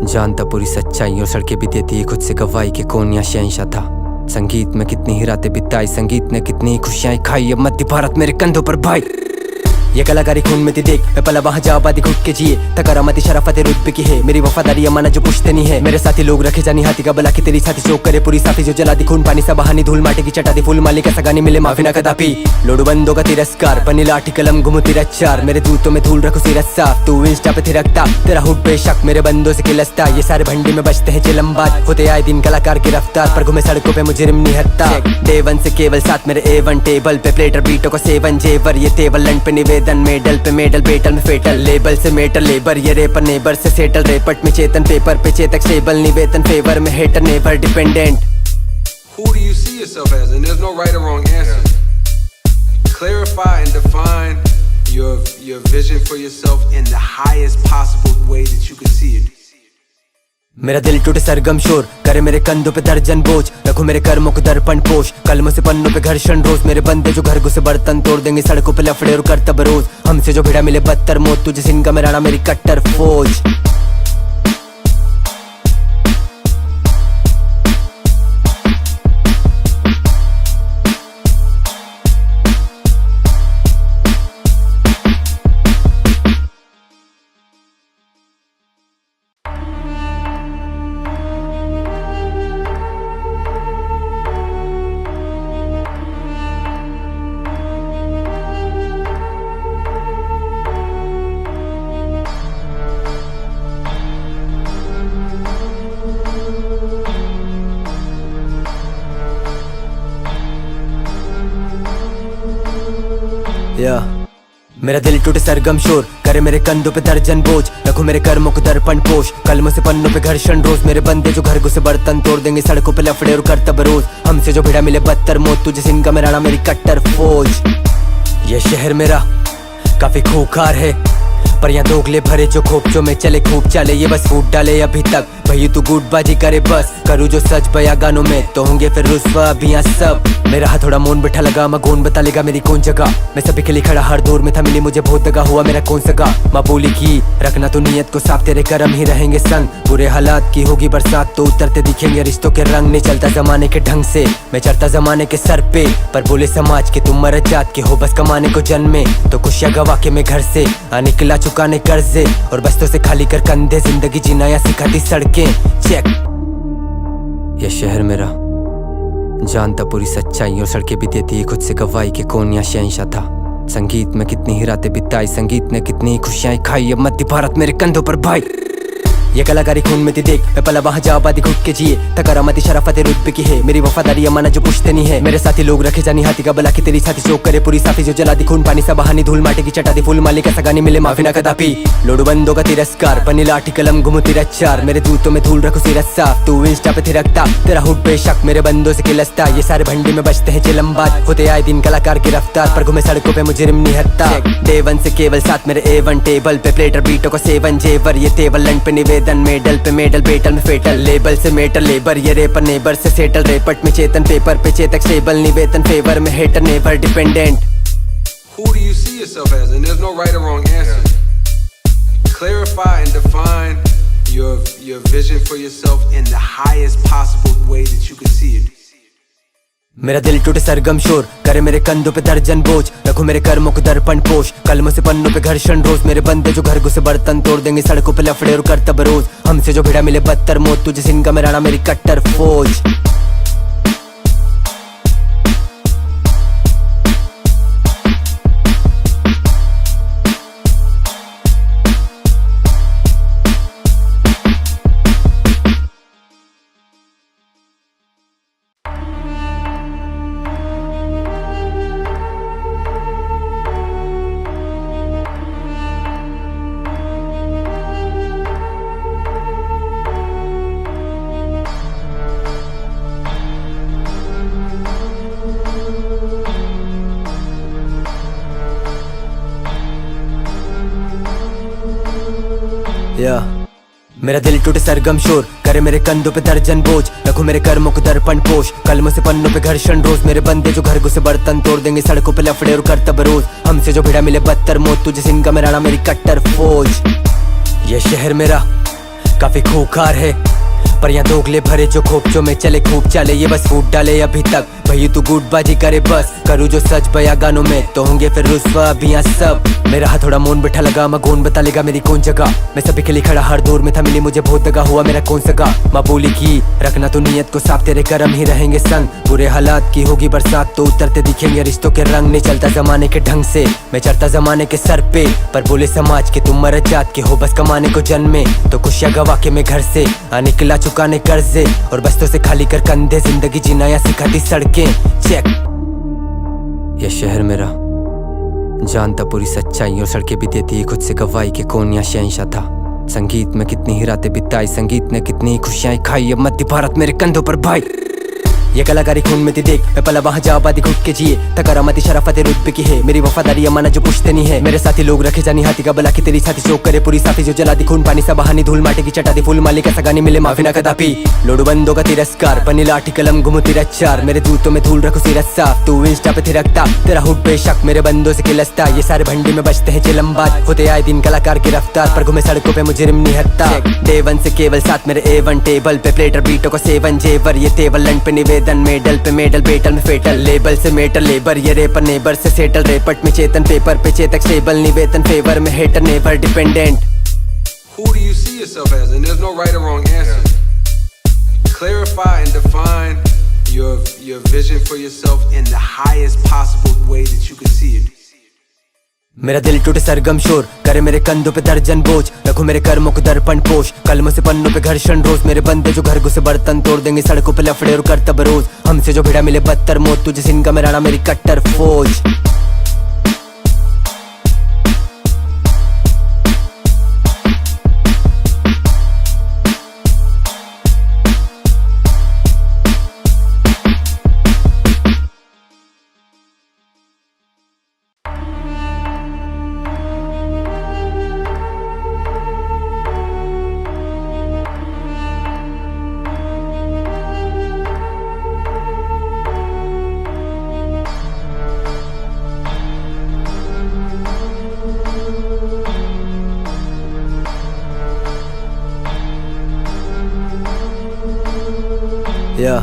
जानता पूरी सच्चाई, और सड़कें भी देती है खुद से गवाही के कौन यहाँ शहंशाह था, संगीत में कितनी ही रातें बिताई, संगीत ने कितनी खुशियां खाई, अब मध्य भारत मेरे कंधों पर भाई। ये कलाकारी खून में थी देख, मैं पला वहाँ जा आबादी घुट के जिए, तकरामती शराफत रुतबे की है, मेरी वफादारी अमाना जो पुश्ते नहीं है, मेरे साथी लोग रखे जानी हाथी का बला की तेरी साथी चौक करे पूरी साथी, जो जला दी खून पानी सा बहानी धूल माटी की चटा दी फूल माली का सगानी मिले माफी ना कदापि, लोडू बंदों का तिरस्कार बनी लाठी कलम घुमू तेरा चार, मेरे जूतों में धूल रखो सिर साफ, तू इंस्टा पे थिरकता तेरा हुड बेशक मेरे बंदों से खिलसता, ये सारे भंडी में बचते हैं चिलमबाज, होते आए दिन कलाकार की रफ्तार, पर घूमे सड़कों पे मुजरिम निहत्ता, डे वन से केवल साथ मेरे A1 टेबल पे प्लेटर बीटों को सेवन जेवर, ये टेबल लंड पे निवेदन मेडल पे मेडल बेटल में फेटल, लेबल से मेटल लेबर, ये रेपर नेबर से सेटल, रेपट में चेतन पेपर पे चेतक स्टेबल, निवेदन फेवर में hater never dependent. Who do you see yourself as? And there's no right or wrong answer. Clarify and define your vision for yourself in the highest possible way that you can see it. मेरा दिल टूटे सरगम शोर करे मेरे कंधों पे दर्जन बोझ, रखो मेरे कर्मों को दर्पण पोष, कलमों से पन्नों पे घर्षण रोज, मेरे बंदे जो घर घुसे बर्तन तोड़ देंगे, सड़कों पे लफड़े और करतब रोज, हमसे जो भिड़ा मिले बदतर मौत, तुझे सिंह का मेरा मेरी कट्टर फौज। मेरा दिल टूटे सरगम शोर करे मेरे कंधों पे दर्जन बोझ, रखो मेरे कर्मों को दर्पण पोष, कलमों से पन्नों पे घर्षण रोज, मेरे बंदे जो घर घुसे बर्तन तोड़ देंगे, सड़कों पे लफड़े और करतब रोज, हमसे जो भिड़ा मिले बदतर मौत, तुझे सिंह का मेरा मेरी कट्टर फौज। ये शहर मेरा काफी खूंखार है, पर यहाँ दोगले भरे जो खोपचों में चले खूब चाले, ये बस फूट डाले अभी तक भई तू गुटबाजी करे बस, करूँ जो सच बया गानों में तो होंगे फिर रुस्वा अभी यहाँ सब। मेरा हाथ थोड़ा मोन बैठा लगा, मैं कौन बता लेगा मेरी कौन जगह, मैं सभी के लिए खड़ा हर दौर में था, मिली मुझे बहुत दगा हुआ मेरा कौन सगा, माँ बोली की रखना तो नियत को साफ, तेरे कर्म ही रहेंगे संग, बुरे हालात की होगी बरसात तो उतरते दिखेंगे रिश्तों के रंग, नहीं चलता जमाने के ढंग से मैं चढ़ता जमाने के सर पे, पर बोले समाज के तुम मर जात के हो, बस कमाने को जन्मे तो खुशियाँ गवा के मैं घर से निकला चुकाने कर्जे, और बस्तों से खाली कर कंधे, जिंदगी जीना या सिखाती सड़कें चेक। यह शहर मेरा जानता पूरी सच्चाई, और सड़कें भी देती है खुद से गवाही के कौन यहाँ शहंशाह था, संगीत में कितनी ही रातें बिताई, संगीत ने कितनी खुशियां खाई, अब मध्य भारत मेरे कंधों पर भाई। ये कलाकारी खून में थी देख, मैं पला वहाँ जा आबादी घुट के जिए, तकरामती शराफत रुतबे की है, मेरी वफादारी अमाना जो पुश्ते नहीं है, मेरे साथी लोग रखे जानी हाथी का बला की तेरी साथी चौक करे पूरी साथी, जो जला दी खून पानी सा बहानी धूल माटी की चटा दी फूल माली का सगानी मिले माफी ना कदापि, लोडू बंदों का तिरस्कार बनी लाठी कलम घुमू तेरा चार, मेरे जूतों में धूल रखो सिर साफ, तू इंस्टा पे थिरकता तेरा हुड बेशक मेरे बंदों से खिलसता, ये सारे भंडी में बचते हैं चिलमबाज, होते आए दिन कलाकार की रफ्तार, पर घूमे सड़कों पे मुजरिम निहत्ता, डे वन से केवल साथ मेरे A1 टेबल पे प्लेटर बीटों को सेवन जेवर, ये टेबल लंड पे निवेदन मेडल पे मेडल बेटल में फेटल, लेबल से मेटल लेबर, ये रेपर नेबर से सेटल, रेपट में चेतन पेपर पे चेतक स्टेबल, निवेदन फेवर में hater never dependent. Who do you see yourself as? And there's no right or wrong answer. Clarify and define your vision for yourself in the highest possible way that you can see it. मेरा दिल टूटे सरगम शोर करे मेरे कंधों पे दर्जन बोझ, रखो मेरे कर्मों को दर्पण पोष, कलमों से पन्नों पे घर्षण रोज, मेरे बंदे जो घर घुसे बर्तन तोड़ देंगे, सड़कों पे लफड़े और करतब रोज, हमसे जो भिड़ा मिले बदतर मौत, तुझे सिंह का मेरा मेरी कट्टर फौज। या मेरा दिल टूटे सरगम शोर करे मेरे कंधों पे दर्जन बोझ, रखो मेरे कर्मों को दर्पण पोष, कलमों से पन्नों पे घर्षण रोज, मेरे बंदे जो घर घुसे बर्तन तोड़ देंगे, सड़कों पे लफड़े और करतब रोज, हमसे जो भिड़ा मिले बदतर मौत, तुझे सिंह का मेरा मेरी कट्टर फौज। ये शहर मेरा काफी खूंखार है, पर यहाँ दोगले भरे जो खोपचों में चले खूब चाले, ये बस फूट डाले अभी तक भई तू गुटबाजी करे, बस करूँ जो सच बया गानों में तो होंगे फिर रुस्वा अभी यहाँ सब। मेरा हाथ थोड़ा मोन बैठा लगा, मैं कौन बता लेगा मेरी कौन जगह, मैं सभी के लिए खड़ा हर दौर में था, मिली मुझे बहुत दगा हुआ मेरा कौन सगा। माँ बोली की रखना तो नियत को साफ, तेरे कर्म ही रहेंगे संग, बुरे हालात की होगी बरसात तो उतरते दिखेंगे रिश्तों के रंग, नहीं चलता जमाने के ढंग से मैं चढ़ता जमाने के सर पे, पर बोले समाज के तुम मर जात के हो, बस कमाने को जन्मे तो खुशियाँ गवा के मैं घर से निकला चुकाने कर्जे, और बस्तों से खाली कर कंधे, जिंदगी जीना या सिखाती सड़कें चेक। यह शहर मेरा जानता पूरी सच्चाई और सड़कें भी देती है खुद से गवाही के कौन यहाँ शहंशाह था, संगीत में कितनी ही रातें बिताई, संगीत ने कितनी खुशियां खाई, अब मध्य भारत मेरे कंधों पर भाई। ये कलाकारी खून में थी देख, मैं पला वहाँ जा आबादी घुट के जिए, तकरामती शराफत रुतबे की है, मेरी वफादारी अमाना जो पुश्ते नहीं है, मेरे साथी लोग रखे जानी हाथी का बला की तेरी साथी चौक करे पूरी साथी, जो जला दी खून पानी सा बहानी धूल माटी की चटा दी फूल माली का सगानी मिले माफी ना कदापि, लोडू बंदों का तिरस्कार बनी लाठी कलम घुमू तेरा चार, मेरे जूतों में धूल रखो सिर साफ, तू इंस्टा पे थिरकता तेरा हुड बेशक मेरे बंदों से खिलसता, ये सारे भंडी में बचते हैं चिलमबाज, होते आए दिन कलाकार की रफ्तार पर घूमे सड़कों पे मुजरिम निहत्ता, डे वन से केवल साथ मेरे A1 टेबल पे प्लेटर बीटों को सेवन जेवर, ये टेबल लंड पे निवेदन मेडल पे मेडल बेटल में फेटल, लेबल से मेटल लेबर, ये रेपर नेबर से सेटल, रेपट में चेतन पेपर पे चेतक स्टेबल, निवेदन फेवर में hater never dependent. Who do you see yourself as? And there's no right or wrong answer. Clarify and define your vision for yourself in the highest possible way that you can see it. मेरा दिल टूटे सरगम शोर करे मेरे कंधों पे दर्जन बोझ, रखो मेरे कर्मों को दर्पण पोष, कलमों से पन्नों पे घर्षण रोज, मेरे बंदे जो घर घुसे बर्तन तोड़ देंगे, सड़कों पे लफड़े और करतब रोज, हमसे जो भिड़ा मिले बदतर मौत, तुझे सिंह का मेरा मेरी कट्टर फौज। या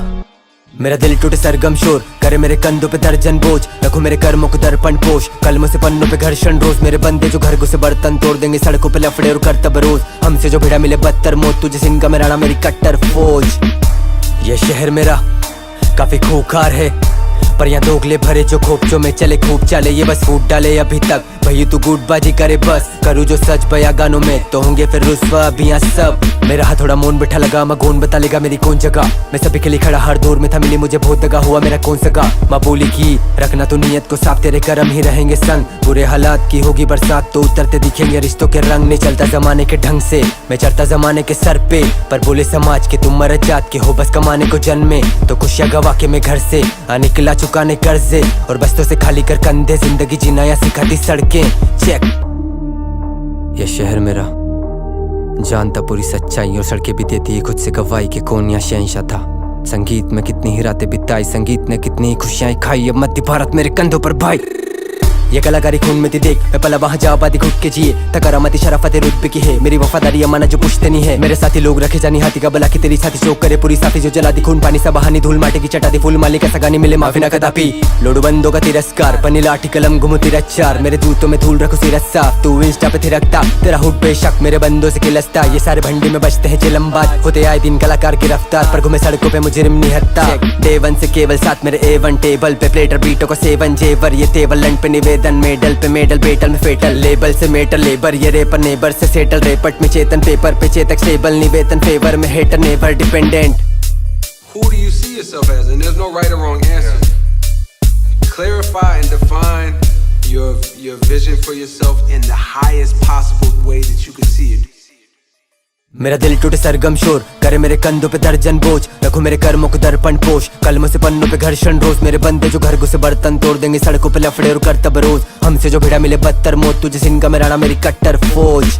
मेरा दिल टूटे सरगम शोर करे मेरे कंधों पे दर्जन बोझ, रखो मेरे कर्मों को दर्पण पोष, कलमों से पन्नों पे घर्षण रोज, मेरे बंदे जो घर घुसे बर्तन तोड़ देंगे, सड़कों पे लफड़े और करतब रोज, हमसे जो भिड़ा मिले बदतर मौत, तुझे सिंह का मेरा मेरी कट्टर फौज। ये शहर मेरा काफी खूंखार है, पर यहाँ दोगले भरे जो खोपचों में चले खूब चाले, ये बस फूट डाले अभी तक भई तू गुटबाजी करे, बस करूँ जो सच बया गानों में तो होंगे फिर रुस्वा अभी यहाँ सब। मेरा हाथ थोड़ा मोन बैठा लगा, मैं कौन बता लेगा मेरी कौन जगह, मैं सभी के लिए खड़ा हर दौर में था, मिली मुझे बहुत दगा हुआ मेरा कौन सगा। माँ बोली की रखना तो नियत को साफ, तेरे कर्म ही रहेंगे संग, बुरे हालात की होगी बरसात तो उतरते दिखेंगे रिश्तों के रंग, नहीं चलता जमाने के ढंग से मैं चढ़ता जमाने के सर पे, पर बोले समाज के तुम मर जात के हो, बस कमाने को जन्मे तो खुशियाँ गवा के मैं घर से निकला चुकाने कर्जे, और बस्तों से खाली कर कंधे, जिंदगी जीना या सिखाती सड़कें चेक। यह शहर मेरा जानता पूरी सच्चाई और सड़कें भी देती है खुद से गवाही के कौन यहाँ शहंशाह था, संगीत में कितनी ही रातें बिताई, संगीत ने कितनी खुशियां खाई, अब मध्य भारत मेरे कंधों पर भाई। ये कलाकारी खून में थी देख, मैं पला वहाँ जा आबादी घुट के जिए, तकरामती शराफत रुतबे की है, मेरी वफादारी अमाना जो पुश्ते नहीं है, मेरे साथी लोग रखे जानी हाथी का बला की तेरी साथी चौक करे पूरी साथी, जो जला दी खून पानी सा बहानी धूल माटी की चटा दी फूल माली का सगानी मिले माफी ना कदापि, लोडू बंदों का तिरस्कार बनी लाठी कलम घुमू तेरा चार, मेरे जूतों में धूल रखो सिर साफ, तू इंस्टा पे थिरकता तेरा हुड बेशक मेरे बंदों से खिलसता, ये सारे भंडी में बचते हैं चिलमबाज, होते आए दिन कलाकार की रफ्तार पर घूमे सड़कों पे मुजरिम निहत्ता, डे वन से केवल साथ मेरे A1 टेबल पे प्लेटर बीटों को सेवन जेवर, ये टेबल लंड पे निवेदन मेडल पे मेडल बेटल में फेटल, लेबल से मेटल लेबर, ये रेपर नेबर से सेटल, रेपट में चेतन पेपर पे चेतक स्टेबल, निवेदन फेवर में hater never dependent. Who do you see yourself as? And there's no right or wrong answer. Clarify and define your vision for yourself in the highest possible way that you can see it. मेरा दिल टूटे सरगम शोर करे मेरे कंधों पे दर्जन बोझ, रखो मेरे कर्मों को दर्पण पोष, कलमों से पन्नों पे घर्षण रोज, मेरे बंदे जो घर घुसे बर्तन तोड़ देंगे, सड़कों पे लफड़े और करतब रोज, हमसे जो भिड़ा मिले बदतर मौत, तुझे सिंह का मेरा मेरी कट्टर फौज।